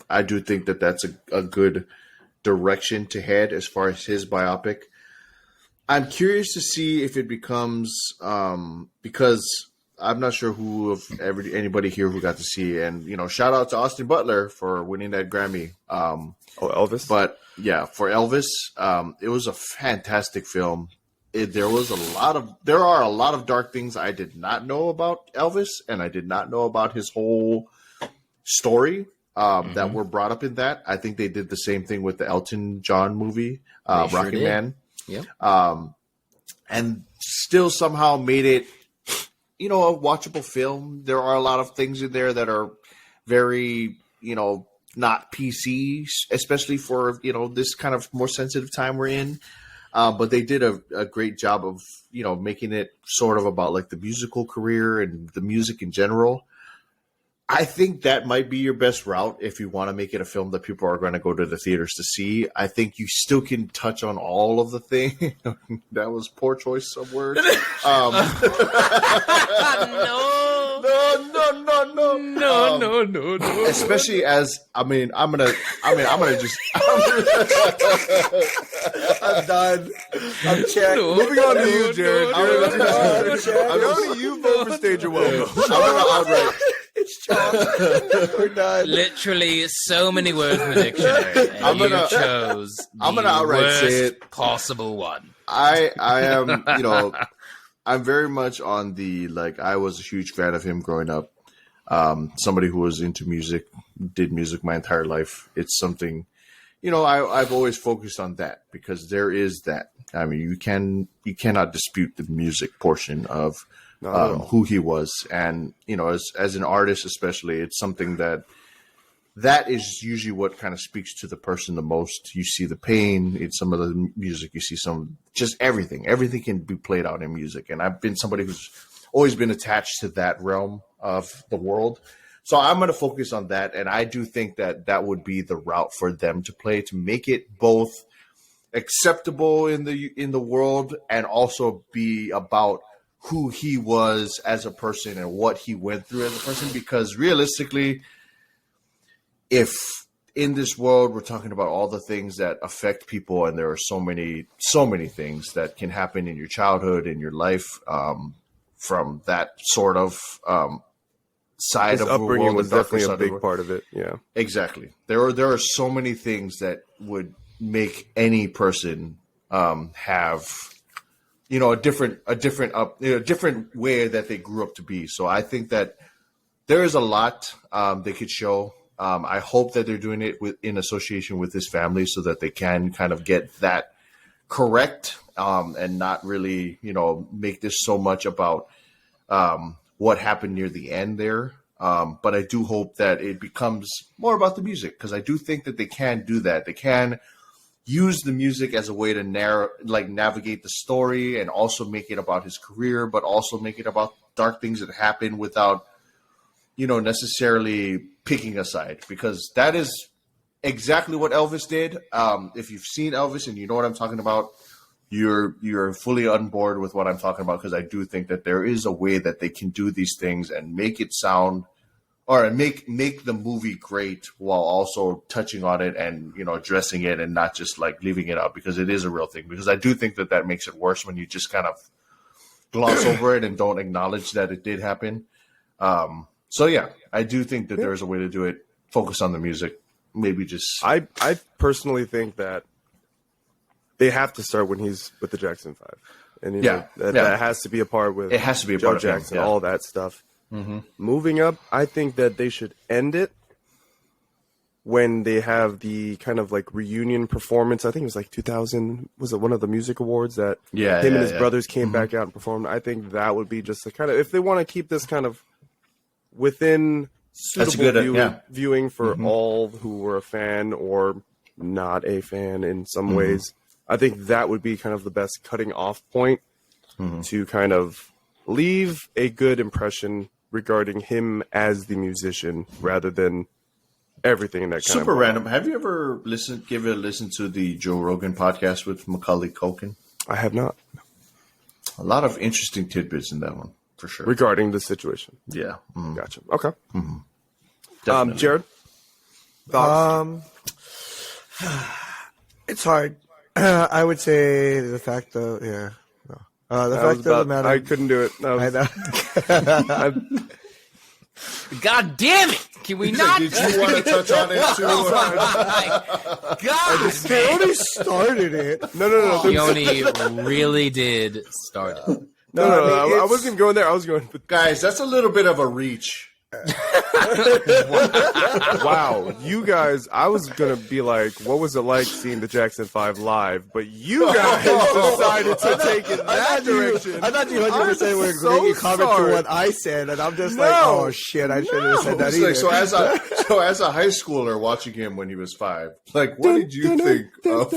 I do think that's a good direction to head as far as his biopic. I'm curious to see if it becomes because I'm not sure who of anybody here who got to see, and shout out to Austin Butler for winning that Grammy. Elvis. But yeah, for Elvis, it was a fantastic film. There are a lot of dark things I did not know about Elvis, and I did not know about his whole story that were brought up in that. I think they did the same thing with the Elton John movie, Rocket Man. Yeah. And still somehow made it, a watchable film. There are a lot of things in there that are very, not PC, especially for, this kind of more sensitive time we're in. But they did a great job of, making it sort of about like the musical career and the music in general. I think that might be your best route if you want to make it a film that people are going to go to the theaters to see. I think you still can touch on all of the things. That was poor choice of words. No. Especially as I'm gonna just. I'm done. I'm checked. Moving on to you, Jared. I'm Go to you, overstayed your welcome. I'm gonna outright. It's chalk. We're done. Literally, so many words in the dictionary. And you chose I'm gonna outright say it. Possible one. I am, I'm very much on the, like, I was a huge fan of him growing up. Somebody who was into music, did music my entire life. It's something, I've always focused on that because there is that. I mean, you cannot dispute the music portion of who he was. And, as an artist, especially, it's something that is usually what kind of speaks to the person the most. You see the pain in some of the music. You see just everything. Everything can be played out in music. And I've been somebody who's always been attached to that realm of the world. So I'm going to focus on that. And I do think that would be the route for them to play, to make it both acceptable in the world and also be about who he was as a person and what he went through as a person. Because realistically, if in this world we're talking about all the things that affect people, and there are so many things that can happen in your childhood, in your life, from that sort of side His of the upbringing world, was the darker definitely a side of the big world. part of it. Yeah, Exactly. There are so many things that would make any person have a different way that they grew up to be. So I think that there is a lot they could show. I hope that they're doing it in association with his family so that they can kind of get that correct and not really, make this so much about what happened near the end there. But I do hope that it becomes more about the music, because I do think that they can do that. They can use the music as a way to navigate the story and also make it about his career, but also make it about dark things that happen without, necessarily picking a side, because that is exactly what Elvis did. If you've seen Elvis and you know what I'm talking about, you're fully on board with what I'm talking about, because I do think that there is a way that they can do these things and make it sound or make the movie great while also touching on it and, you know, addressing it and not just like leaving it out, because it is a real thing. Because I do think that makes it worse when you just kind of gloss over it and don't acknowledge that it did happen. So yeah, I do think that there's a way to do it. Focus on the music. Maybe just I personally think that they have to start when he's with the Jackson 5. And you know, that has to be a part with it has to be a Joe part Jackson, of him, all that stuff. Mm-hmm. Moving up, I think that they should end it when they have the kind of like reunion performance. I think it was like 2000. Was it one of the music awards that him and his brothers came back out and performed? I think that would be just the kind of, if they want to keep this kind of within suitable viewing for all who were a fan or not a fan in some ways. I think that would be kind of the best cutting off point to kind of leave a good impression regarding him as the musician rather than everything in that kind super of random. Have you ever give it a listen to the Joe Rogan podcast with Macaulay Culkin? I have not. A lot of interesting tidbits in that one, for sure. Regarding the situation. Yeah. Gotcha. Okay. Definitely. Jared? It's hard. I would say the fact of the fact of the matter. I couldn't do it. I know. God damn it! Can we not? Did you want to touch on it too? Oh my God! They already started it. No. Yoni really did start it. No. I wasn't going there. I was going. Guys, that's a little bit of a reach. Wow, you guys, I was gonna be like, what was it like seeing the Jackson 5 live? But you guys decided to take it that direction. I thought you 100% were so making comment sorry. to what I said, and I'm just like, oh shit, I shouldn't have said that It's either. like, so as a high schooler watching him when he was 5, like, what did you think of?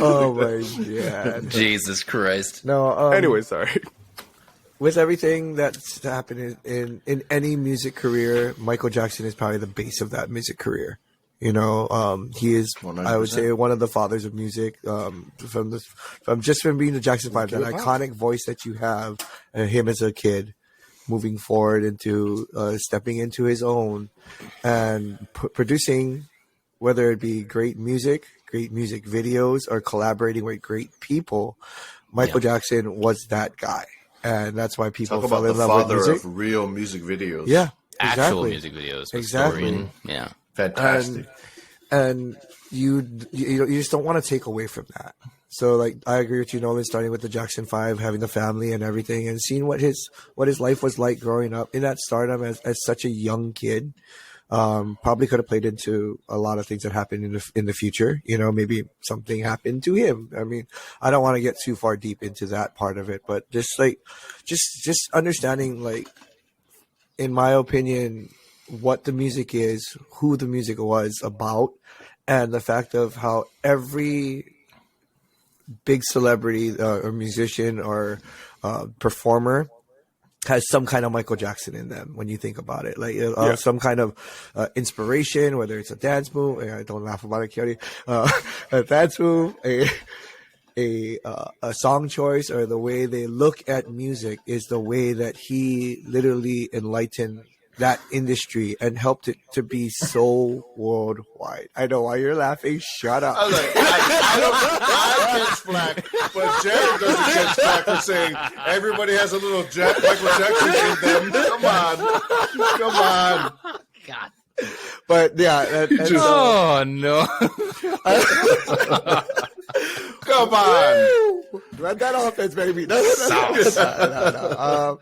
Oh my god, Jesus Christ! no. Anyway, sorry. With everything that's happened in any music career, Michael Jackson is probably the base of that music career. You know, he is, 100%. I would say, one of the fathers of music. From being the Jackson 5, that iconic voice that you have, him as a kid, moving forward into stepping into his own and producing, whether it be great music videos, or collaborating with great people. Michael Jackson was that guy. And that's why people Talk fell about in the love with father music. of real music videos. Yeah, Actual music videos. Exactly. Yeah. Fantastic. And you just don't want to take away from that. So like, I agree with you, Nolan, starting with the Jackson 5, having the family and everything, and seeing what his life was like growing up in that stardom as such a young kid. Probably could have played into a lot of things that happened in the future. You know, maybe something happened to him. I mean, I don't want to get too far deep into that part of it, but just understanding, like, in my opinion, what the music is, who the music was about, and the fact of how every big celebrity or musician or performer has some kind of Michael Jackson in them when you think about it, like some kind of inspiration, whether it's a dance move. I don't laugh about it, Kyori. A dance move, a song choice, or the way they look at music is the way that he literally enlightened that industry and helped it to be so worldwide. I know why you're laughing. Shut up. I was like, I catch flack, but Jared doesn't catch flack for saying everybody has a little Michael Jackson in them. Come on. God. But yeah, Oh no. Come on. Run that offense, baby. No.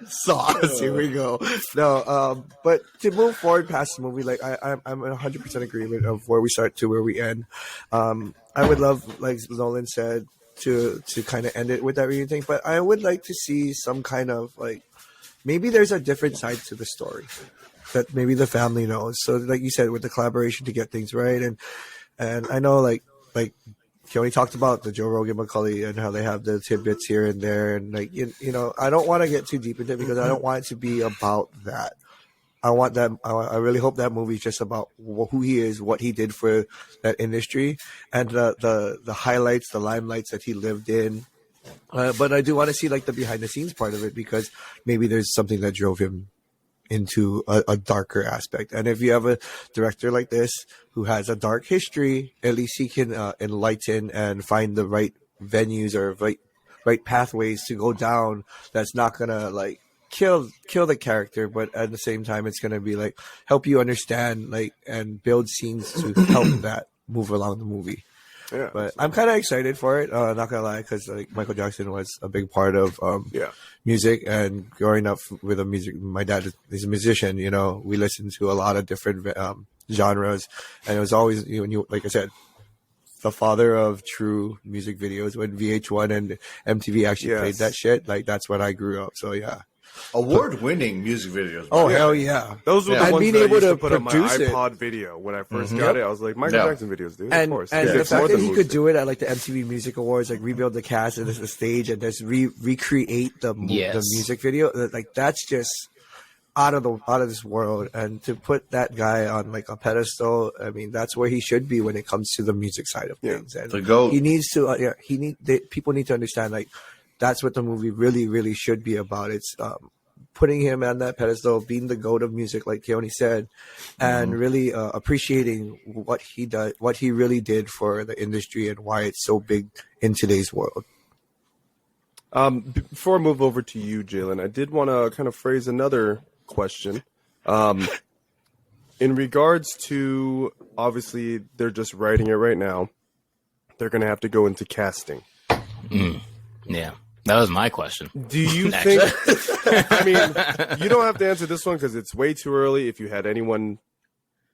Sauce. Here we go. No, but to move forward past the movie, like I'm 100% agreement of where we start to where we end. I would love, like Nolan said, to kind of end it with that reading thing, but I would like to see some kind of, like, maybe there's a different side to the story that maybe the family knows. So like you said, with the collaboration to get things right. And I know like Keone talked about the Joe Rogan Macaulay and how they have the tidbits here and there. And like, you know, I don't want to get too deep into it because I don't want it to be about that. I really hope that movie is just about who he is, what he did for that industry, and the highlights, the limelights that he lived in. But I do want to see like the behind the scenes part of it, because maybe there's something that drove him into a darker aspect. And if you have a director like this who has a dark history, at least he can enlighten and find the right venues or right pathways to go down. That's not gonna like kill the character, but at the same time, it's gonna be like help you understand like and build scenes to help that move along the movie. Yeah, but I'm kind of excited for it. Not gonna lie, because like Michael Jackson was a big part of music, and growing up with a music, my dad is a musician. You know, we listened to a lot of different genres, and it was always like I said, the father of true music videos. When VH1 and MTV actually played that shit, like that's when I grew up. So yeah. Award-winning music videos. Oh hell yeah! Those were the ones being that I able used to to put on my produce iPod video when I first got it. I was like, Michael Jackson videos, dude. And, of course. and the It's fact more that than he movies. could do it at like the MTV Music Awards, like rebuild the cast and the stage and just recreate the music video, like that's just out of this world. And to put that guy on like a pedestal, I mean, that's where he should be when it comes to the music side of things. And the GOAT. He needs to. People need to understand like that's what the movie really, really should be about. It's putting him on that pedestal, being the GOAT of music, like Keone said, and really appreciating what he really did for the industry and why it's so big in today's world. Before I move over to you, Jalen, I did want to kind of phrase another question. In regards to, obviously, they're just writing it right now. They're going to have to go into casting. Yeah. That was my question. Do you think? I mean, you don't have to answer this one because it's way too early. If you had anyone,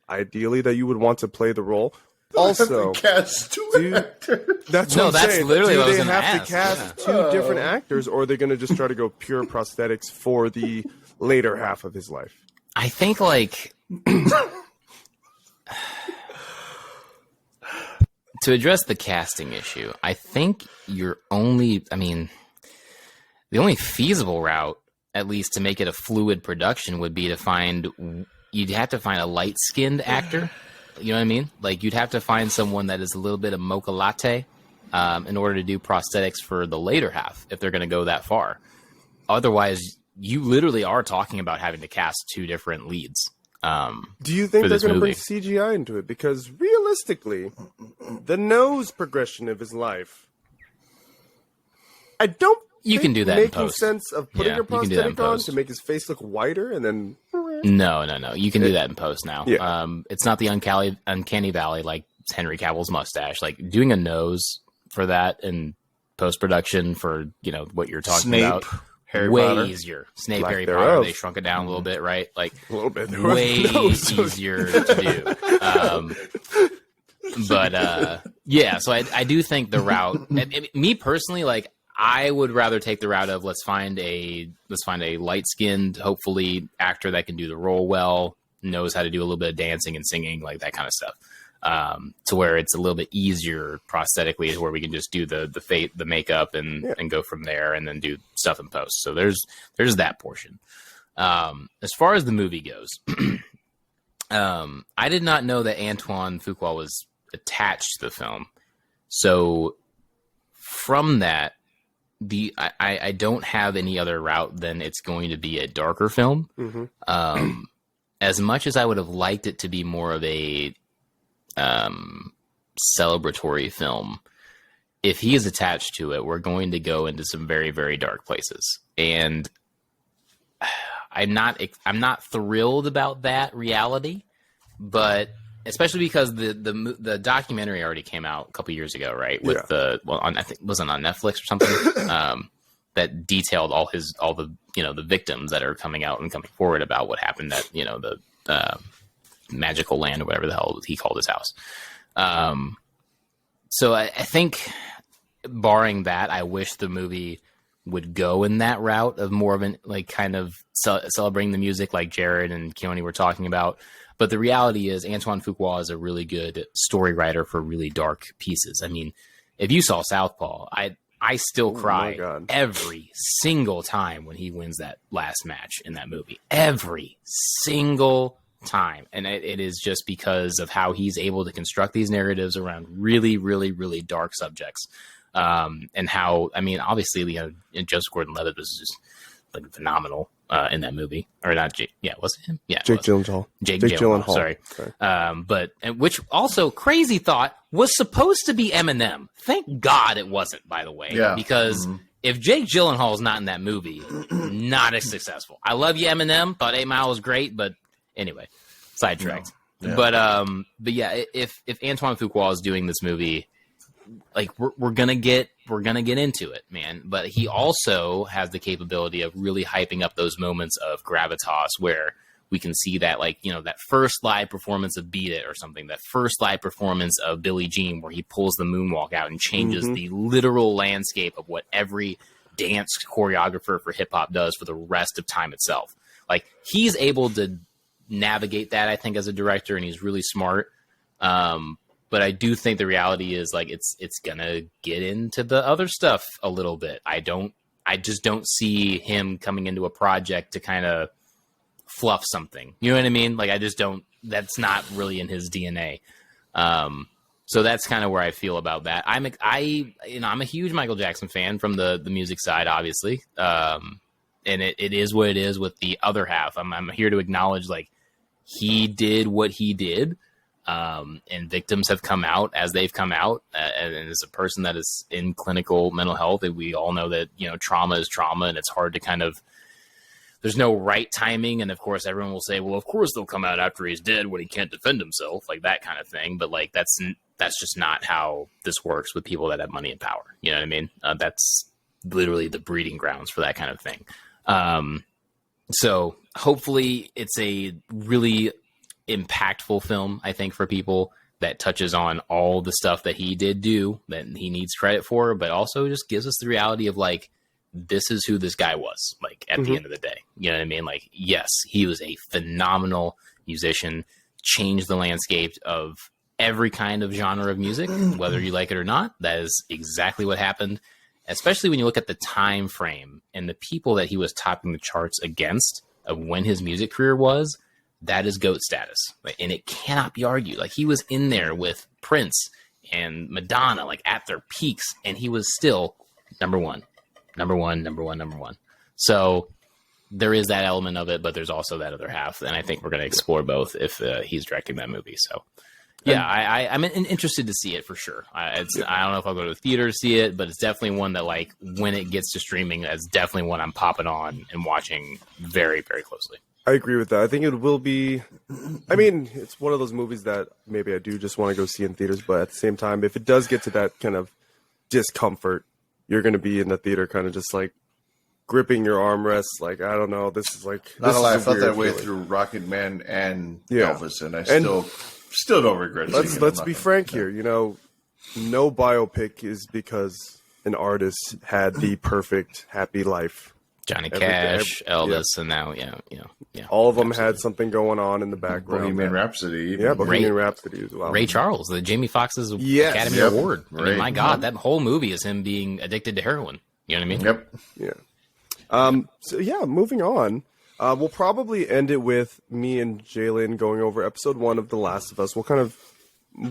ideally, that you would want to play the role. Also, cast two actors. That's what I'm saying. Literally do what I was they gonna have ask. to cast two different actors, or are they going to just try to go pure prosthetics for the later half of his life? I think like to address the casting issue, I think the only feasible route, at least to make it a fluid production, would be to you'd have to find a light-skinned actor. You know what I mean? Like, you'd have to find someone that is a little bit of mocha latte in order to do prosthetics for the later half, if they're going to go that far. Otherwise, you literally are talking about having to cast two different leads. Do you think they're going to bring CGI into it? Because realistically, the nose progression of his life, I don't You can do that in making post. sense of putting Yeah, a you can do that in prosthetic on post. to make his face look whiter and then... No. You can do that in post now. Yeah. It's not the uncanny valley like Henry Cavill's mustache. Like, doing a nose for that in post-production for, what you're talking Snape, about, Harry way Potter. easier. Snape, Lack Harry thereof. Potter, they shrunk it down a little bit, right? Like, A little bit. There was way no nose. easier to do. Yeah, so I do think the route, me personally, like, I would rather take the route of let's find a light-skinned, hopefully, actor that can do the role well, knows how to do a little bit of dancing and singing, like that kind of stuff. To where it's a little bit easier prosthetically, to where we can just do the makeup and go from there, and then do stuff in post. So there's that portion. As far as the movie goes, I did not know that Antoine Fuqua was attached to the film. So from that, I don't have any other route than it's going to be a darker film. Mm-hmm. As much as I would have liked it to be more of a celebratory film, if he is attached to it, we're going to go into some very, very dark places. And I'm not thrilled about that reality, but especially because the documentary already came out a couple years ago, right? With I think it wasn't on Netflix or something, that detailed all the the victims that are coming out and coming forward about what happened at the magical land or whatever the hell he called his house. So I think, barring that, I wish the movie would go in that route of more of an kind of celebrating the music, like Jared and Keone were talking about. But the reality is, Antoine Fuqua is a really good story writer for really dark pieces. I mean, if you saw Southpaw, I still cry every single time when he wins that last match in that movie. Every single time. And it is just because of how he's able to construct these narratives around really, really, really dark subjects. And how, I mean, obviously, Joseph Gordon-Levitt was just phenomenal in that movie, or not Jake? Yeah, was it him? Yeah, Jake Gyllenhaal. Jake Gyllenhaal. Sorry. But which also crazy thought was supposed to be Eminem. Thank God it wasn't. By the way, because if Jake Gyllenhaal is not in that movie, not as successful. I love you, Eminem. Thought 8 Mile was great, but anyway, sidetracked. No. But yeah, if Antoine Fuqua is doing this movie, like we're gonna get into it, man. But he also has the capability of really hyping up those moments of gravitas where we can see that, like, you know, that first live performance of Beat It or something, that first live performance of Billie Jean where he pulls the moonwalk out and changes the literal landscape of what every dance choreographer for hip hop does for the rest of time itself. Like, he's able to navigate that, I think, as a director, and he's really smart. But I do think the reality is, like, it's gonna get into the other stuff a little bit. I just don't see him coming into a project to kind of fluff something. You know what I mean? Like, I just don't. That's not really in his DNA. So that's kind of where I feel about that. I'm a huge Michael Jackson fan from the music side, obviously. And it is what it is with the other half. I'm here to acknowledge, like, he did what he did. And victims have come out as they've come out. And as a person that is in clinical mental health, we all know that, you know, trauma is trauma, and it's hard to kind of, there's no right timing. And of course, everyone will say, well, of course they'll come out after he's dead when he can't defend himself, like that kind of thing. But, like, that's just not how this works with people that have money and power. You know what I mean? That's literally the breeding grounds for that kind of thing. So hopefully it's a really impactful film, I think, for people, that touches on all the stuff that he did do that he needs credit for, but also just gives us the reality of, like, this is who this guy was, like, at the end of the day. You know what I mean? Like, yes, he was a phenomenal musician, changed the landscape of every kind of genre of music, whether you like it or not. That is exactly what happened, especially when you look at the time frame and the people that he was topping the charts against of when his music career was. That is GOAT status, right? And it cannot be argued. Like, he was in there with Prince and Madonna, like, at their peaks, and he was still number one. So there is that element of it, but there's also that other half, and I think we're going to explore both if he's directing that movie. So, yeah, I'm interested to see it for sure. I don't know if I'll go to the theater to see it, but it's definitely one that, like, when it gets to streaming, that's definitely one I'm popping on and watching very, very closely. I agree with that. I think it will be, I mean, it's one of those movies that maybe I do just want to go see in theaters, but at the same time, if it does get to that kind of discomfort, you're going to be in the theater kind of just, like, gripping your armrests, like, I don't know, this is like... Not a lie, I felt that way through Rocket Man and Elvis, and I still don't regret it. Let's be frank here, you know, no biopic is because an artist had the perfect, happy life. Johnny Cash, Elvis, and now, yeah. All of them had something going on in the background. Bohemian Rhapsody. Yeah, Bohemian Rhapsody as well. Ray Charles, the Jamie Foxx's Academy Award. I mean, my God, that whole movie is him being addicted to heroin. You know what I mean? Yep. Yeah. So, yeah, moving on. We'll probably end it with me and Jalen going over episode 1 of The Last of Us. We'll kind of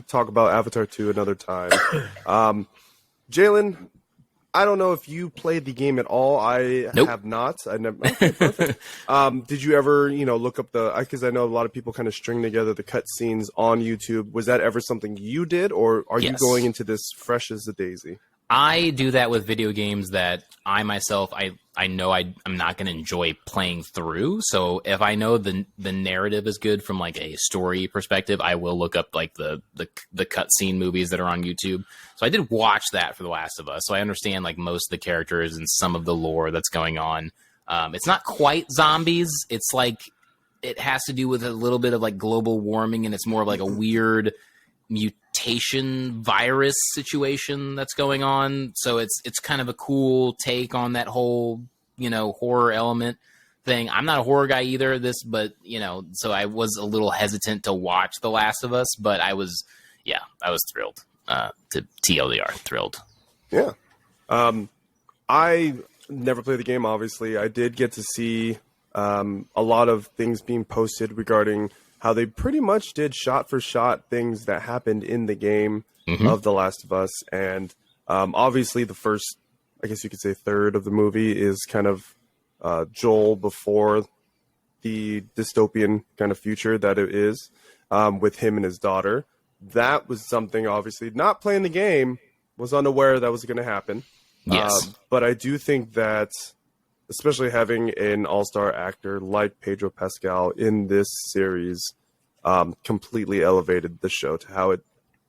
talk about Avatar 2 another time. Jalen, I don't know if you played the game at all. I have not. I never. Okay, perfect. Did you ever, look up because I know a lot of people kind of string together the cutscenes on YouTube. Was that ever something you did, or are you going into this fresh as a daisy? I do that with video games that I myself, I know I'm not going to enjoy playing through. So if I know the narrative is good from, like, a story perspective, I will look up, like, the cutscene movies that are on YouTube. So I did watch that for The Last of Us. So I understand, like, most of the characters and some of the lore that's going on. It's not quite zombies. It's like, it has to do with a little bit of, like, global warming, and it's more of, like, a weird mutation virus situation that's going on. So it's kind of a cool take on that whole, horror element thing. I'm not a horror guy either, so I was a little hesitant to watch The Last of Us, but I was thrilled. To TLDR, thrilled. Yeah. I never played the game, obviously. I did get to see a lot of things being posted regarding how they pretty much did shot-for-shot things that happened in the game of The Last of Us. And obviously the first, I guess you could say, third of the movie is kind of Joel before the dystopian kind of future that it is, with him and his daughter. That was something, obviously, not playing the game, was unaware that was going to happen. Yes. But I do think that, especially having an all-star actor like Pedro Pascal in this series, completely elevated the show to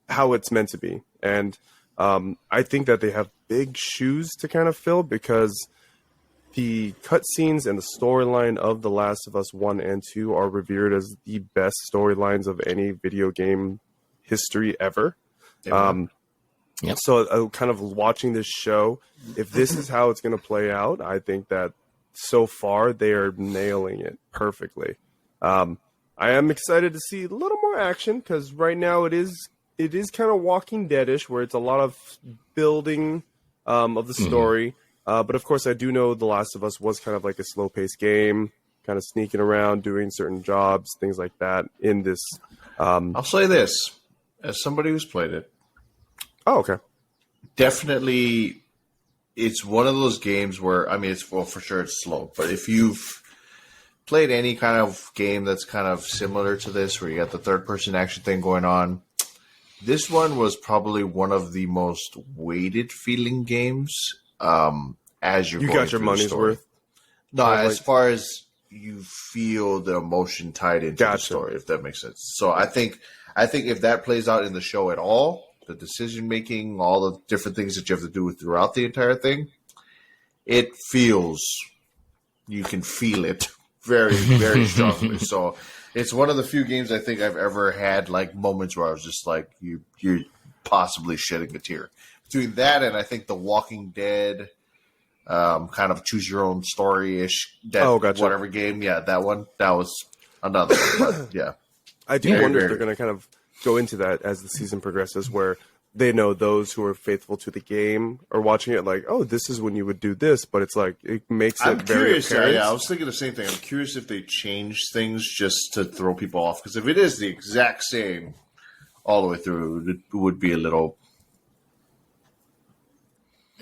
how it's meant to be. And I think that they have big shoes to kind of fill, because the cutscenes and the storyline of The Last of Us 1 and 2 are revered as the best storylines of any video game history ever. Yep. So kind of watching this show, if this is how it's going to play out, I think that so far they are nailing it perfectly. I am excited to see a little more action, because right now it is kind of Walking Dead-ish, where it's a lot of building of the story. But of course, I do know The Last of Us was kind of like a slow-paced game, kind of sneaking around, doing certain jobs, things like that in this. I'll say this, as somebody who's played it. Oh, okay. Definitely, it's one of those games where, I mean, for sure it's slow, but if you've played any kind of game that's kind of similar to this, where you got the third-person action thing going on, this one was probably one of the most weighted feeling games. As you're You going got your through the money's story. worth. No, Like- as far as you feel the emotion tied into the Gotcha. story, if that makes sense. So I think if that plays out in the show at all, the decision making, all the different things that you have to do throughout the entire thing, it feels, you can feel it very, very strongly. So it's one of the few games I think I've ever had like moments where I was just like, you're possibly shedding a tear. Between that and I think the Walking Dead, kind of choose your own story-ish, Gotcha. whatever game, that was another one. But yeah. I do wonder if they're going to kind of go into that as the season progresses, where they know those who are faithful to the game are watching it like, oh, this is when you would do this, but it's like, it makes it I'm very curious. apparent. Yeah, I was thinking the same thing. I'm curious if they change things just to throw people off. Because if it is the exact same all the way through, it would be a little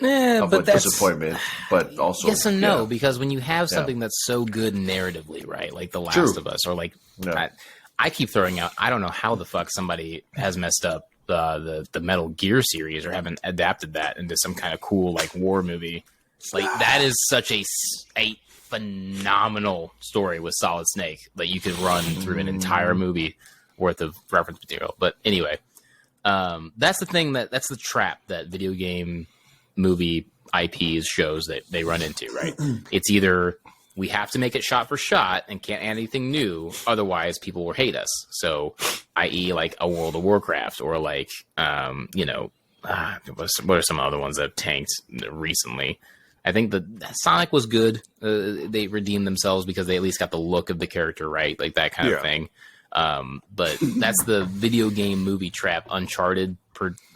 of a disappointment. But also, yes and no, because when you have something that's so good narratively, right, like The Last of Us, or like I keep throwing out, I don't know how the fuck somebody has messed up the Metal Gear series or haven't adapted that into some kind of cool like war movie. Like that is such a phenomenal story with Solid Snake that you could run through an entire movie worth of reference material. But anyway, that's the thing, that's the trap that video game movie IPs shows that they run into, right? It's either we have to make it shot for shot and can't add anything new, otherwise people will hate us. So, i.e., like a World of Warcraft, or like, what are some other ones that have tanked recently? I think that Sonic was good. They redeemed themselves because they at least got the look of the character right, like that kind of thing. But that's the video game movie trap. Uncharted,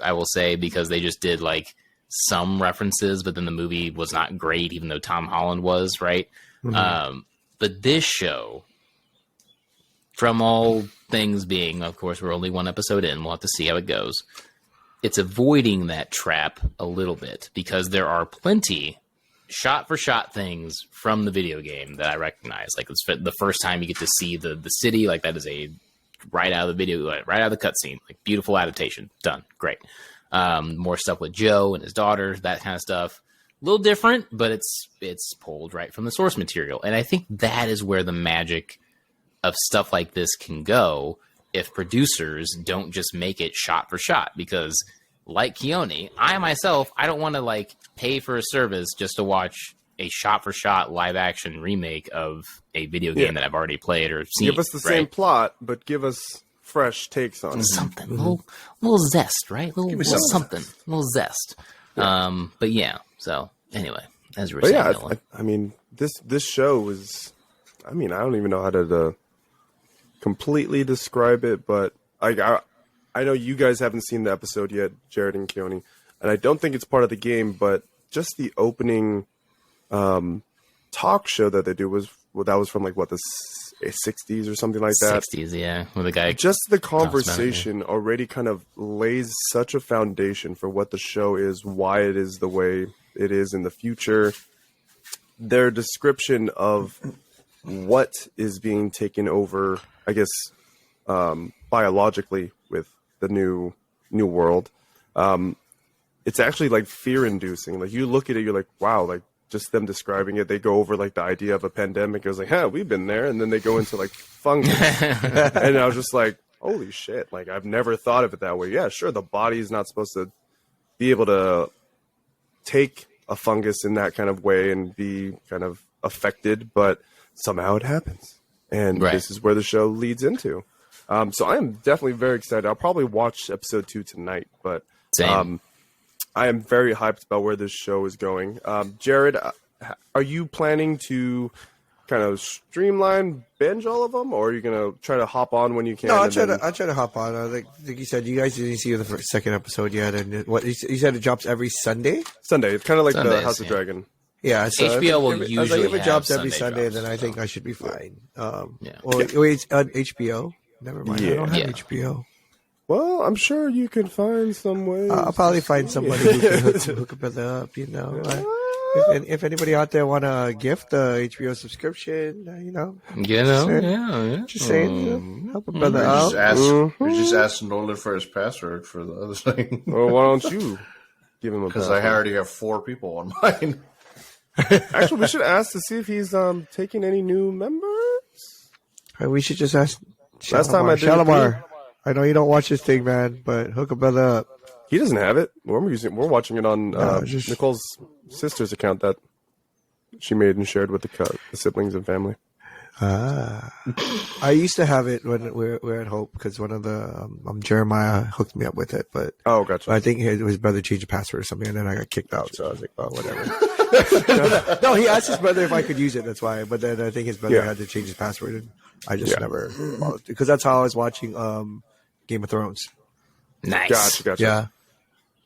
I will say, because they just did like some references, but then the movie was not great, even though Tom Holland was, right? But this show, from all things being, of course, we're only one episode in, we'll have to see how it goes. It's avoiding that trap a little bit, because there are plenty shot for shot things from the video game that I recognize. Like it's the first time you get to see the city, like that is a right out of the video, right out of the cutscene, like beautiful adaptation, done, great. More stuff with Joe and his daughter, that kind of stuff. A little different, but it's pulled right from the source material. And I think that is where the magic of stuff like this can go if producers don't just make it shot for shot. Because like Keone, I myself, I don't want to like pay for a service just to watch a shot for shot live action remake of a video game that I've already played or seen. Give us the same plot, but give us fresh takes on it. Something, little zest, right? Little something, little zest. But yeah. So anyway, as you were saying, I mean, this show was, I mean, I don't even know how to completely describe it, but I know you guys haven't seen the episode yet, Jared and Keone, and I don't think it's part of the game, but just the opening talk show that they do was from like what, the 60s or something like that. 60s, yeah, with a guy. Just the conversation already kind of lays such a foundation for what the show is, why it is the way it is in the future. their description of what is being taken over, I guess, biologically with the new world, it's actually like fear-inducing. Like you look at it, you're like, wow, like just them describing it. They go over like the idea of a pandemic. It was like, we've been there, and then they go into like fungus, and I was just like, holy shit! Like I've never thought of it that way. Yeah, sure, the body's not supposed to be able to take a fungus in that kind of way and be kind of affected, but somehow it happens, and this is where the show leads into. So I am definitely very excited. I'll probably watch episode 2 tonight, but I am very hyped about where this show is going. Jared, are you planning to kind of streamline binge all of them, or are you going to try to hop on when you can? No, I'll try to hop on. Like you said, you guys didn't see the second episode yet, and what you said it drops every Sunday. Sunday, it's kind of like the House of Dragon. Yeah, so HBO will usually if it drops every Sunday Sunday, then I think I should be fine. Yeah. Wait, on HBO. Never mind. I don't have HBO. Well, I'm sure you can find some way. I'll probably find somebody who can hook it up. You know, if anybody out there want to gift the HBO subscription, just saying, help a brother out. We just asked Nolan for his password for the other thing. Well, why don't you give him a? Because I already have 4 people on mine. Actually, we should ask to see if he's taking any new members. We should just ask. Last time I did Shalimar, I know you don't watch this thing, man, but hook a brother up. He doesn't have it. We're watching it on Nicole's sister's account that she made and shared with the siblings and family. I used to have it when we're at Hope because one of the Jeremiah hooked me up with it, but gotcha. I think his brother changed the password or something, and then I got kicked out. So I was like, oh, whatever. No, he asked his brother if I could use it. That's why. But then I think his brother had to change his password, and I just never followed because that's how I was watching Game of Thrones. Nice. Gotcha. Yeah,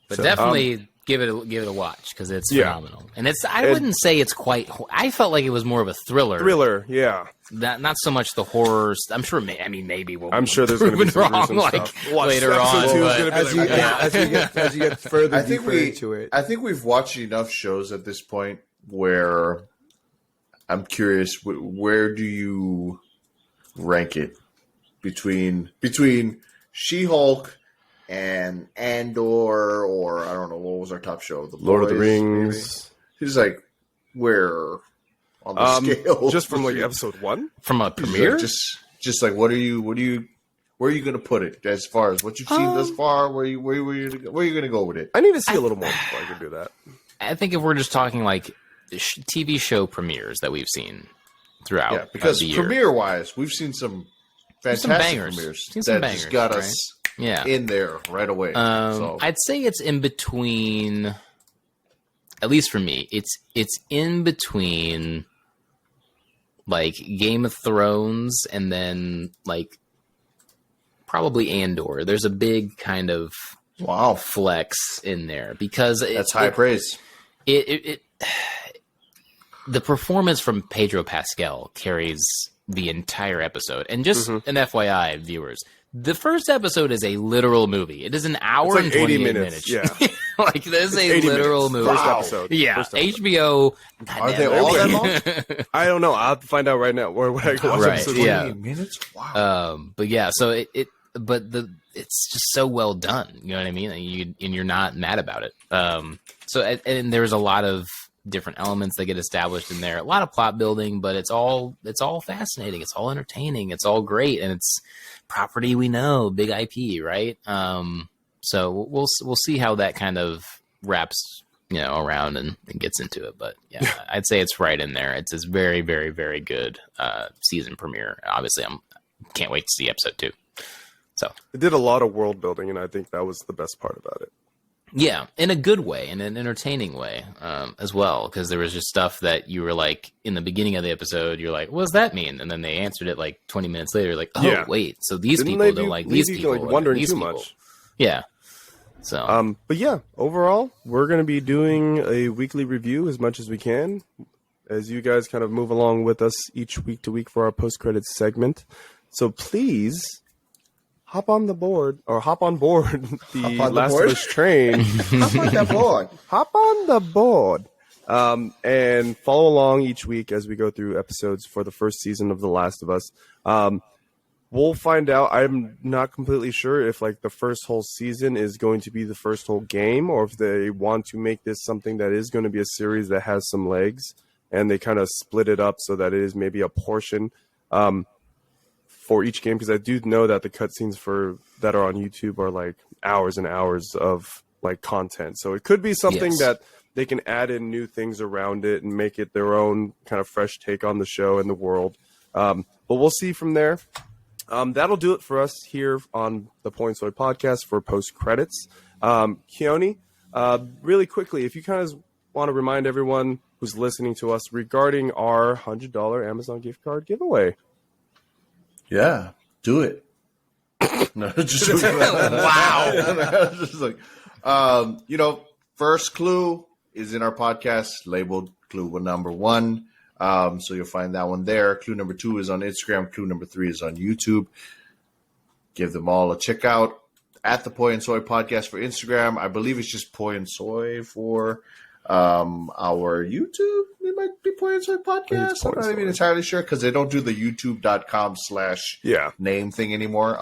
but definitely give it a watch because it's phenomenal. And I wouldn't say it's quite. I felt like it was more of a thriller. Thriller, yeah. Not so much the horror. I'm sure. Maybe we'll. I'm sure there's going to be some wrong stuff. later on. As you get further deeper into it, I think we've watched enough shows at this point where I'm curious. Where do you rank it between She-Hulk and Andor, or I don't know what was our top show, The Lord of the Boys, Rings. Maybe? He's like where on the scale just from like episode 1 from a premiere. Just like where are you going to put it as far as what you've seen thus far? Where are you going to go with it? I need to see a little more before I can do that. I think if we're just talking like TV show premieres that we've seen throughout, because the year. premiere-wise, we've seen some fantastic premieres that just got us in there right away. I'd say it's in between. At least for me, it's in between like Game of Thrones and then like probably Andor. There's a big kind of flex in there because that's high praise. The performance from Pedro Pascal carries the entire episode. And just an FYI, viewers, the first episode is a literal movie. It is an hour and 28 minutes. Yeah. Like, this is a literal movie. First episode. Yeah. First episode. HBO. Are they all that long? I don't know. I'll have to find out right now where I go watch episode 28 minutes? Wow. But yeah, so it's just so well done. You know what I mean? And you're not mad about it. And there's a lot of different elements that get established in there. A lot of plot building, but it's all fascinating. It's all entertaining. It's all great, and it's property we know, big IP, right? So we'll see how that kind of wraps around and gets into it. But yeah, I'd say it's right in there. It's this very, very, very good season premiere. Obviously, can't wait to see episode 2. So it did a lot of world building, and I think that was the best part about it. Yeah, in a good way, in an entertaining way as well, because there was just stuff that you were like, in the beginning of the episode, you're like, what does that mean? And then they answered it like 20 minutes later, like, wait, so these people don't like these people. Like wondering too much. Yeah. So, but yeah, overall, we're going to be doing a weekly review as much as we can, as you guys kind of move along with us each week to week for our post-credits segment. So please hop on board the Last of Us train. Hop on the board. Hop on the board And follow along each week as we go through episodes for the first season of The Last of Us. We'll find out. I'm not completely sure if like the first whole season is going to be the first whole game, or if they want to make this something that is going to be a series that has some legs, and they kind of split it up so that it is maybe a portion for each game. Because I do know that the cutscenes that are on YouTube are like hours and hours of like content. So it could be something that they can add in new things around it and make it their own kind of fresh take on the show and the world. But we'll see from there. That'll do it for us here on the Poi N Soy podcast for post credits. Keone, really quickly, if you kind of want to remind everyone who's listening to us regarding our $100 Amazon gift card giveaway. Yeah, do it. No, just Wow. just like, first clue is in our podcast labeled clue number 1. So you'll find that one there. Clue number 2 is on Instagram. Clue number 3 is on YouTube. Give them all a check out at the Poi N Soy podcast for Instagram. I believe it's just Poi N Soy for our YouTube. It might be Poi N Soy podcast. I'm not even entirely sure because they don't do the youtube.com/name thing anymore.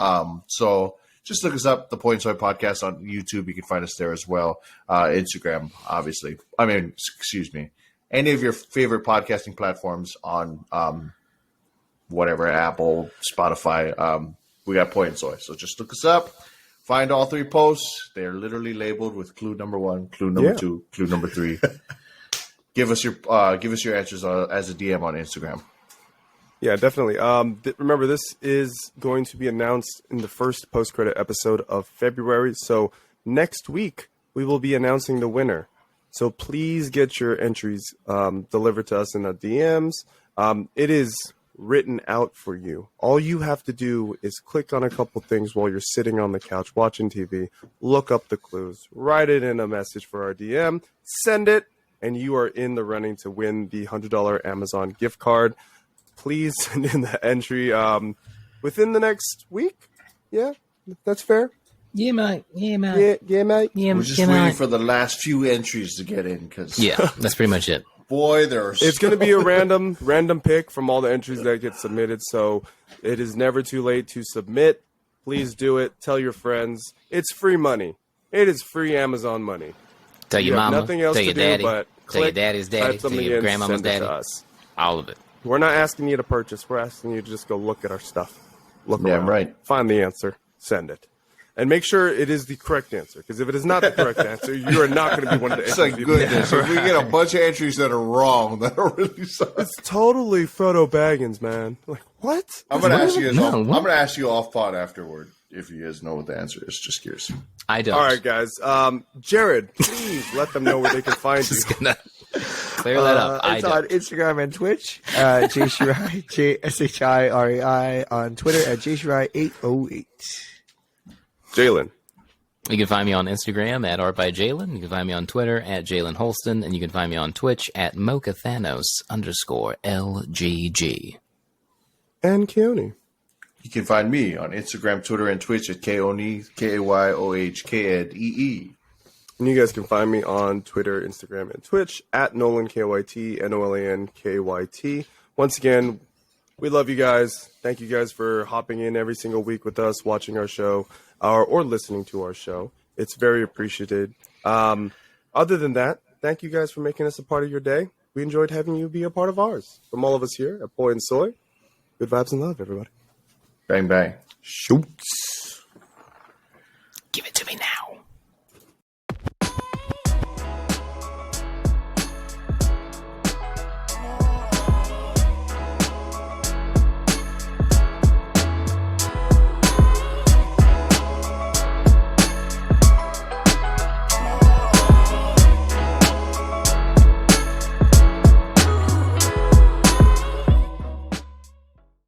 So just look us up, the Poi N Soy podcast on YouTube. You can find us there as well. Instagram, obviously. Excuse me. Any of your favorite podcasting platforms on whatever, Apple, Spotify, we got Poi N Soy. So just look us up. Find all 3 posts. They're literally labeled with clue number 1, clue number 2, clue number 3. Give us your answers as a DM on Instagram. Yeah, definitely. Remember, this is going to be announced in the first post-credit episode of February. So next week, we will be announcing the winner. So please get your entries delivered to us in the DMs. It is written out for you. All you have to do is click on a couple things while you're sitting on the couch watching TV, look up the clues, write it in a message for our DM, send it, and you are in the running to win the $100 Amazon gift card. Please send in the entry within the next week. Yeah, that's fair. Yeah, mate. Yeah, mate. We're just waiting for the last few entries to get in. That's pretty much it. Boy, it's going to be a random pick from all the entries that get submitted. So it is never too late to submit. Please do it. Tell your friends. It's free money. It is free Amazon money. Tell your mama. Nothing else tell to your do daddy. but Tell your daddy's daddy. Tell your grandmama's daddy. To us. All of it. We're not asking you to purchase. We're asking you to just go look at our stuff. Look Yeah, around. right. Find the answer. Send it. And make sure it is the correct answer. Because if it is not the correct answer, you are not going to be one of the It's like goodness. If we get a bunch of entries that are wrong, that are really suck. It's totally Frodo Baggins, man. Like, what? I'm going to ask you. No, I'm what? going to ask you off pod afterward if you guys know what the answer is. Just curious. I don't. All right, guys. Jared, please let them know where they can find you. Just gonna clear that up. I It's on don't. Instagram and Twitch. JShirai, JSHIRAI on Twitter at JShirai808. Jalen. You can find me on Instagram at @artbyjalen. You can find me on Twitter at Jalen Holston, and you can find me on Twitch at MochaThanos_LGG. And Keone. You can find me on Instagram, Twitter, and Twitch at Kayone, KAYOHKEDEE. And you guys can find me on Twitter, Instagram, and Twitch at NolanKYT, NOLANKYT. Once again, we love you guys. Thank you guys for hopping in every single week with us, watching our show, or listening to our show. It's very appreciated. Other than that, thank you guys for making us a part of your day. We enjoyed having you be a part of ours. From all of us here at Poi N Soy, good vibes and love, everybody. Bang, bang. Shoots. Give it to me now.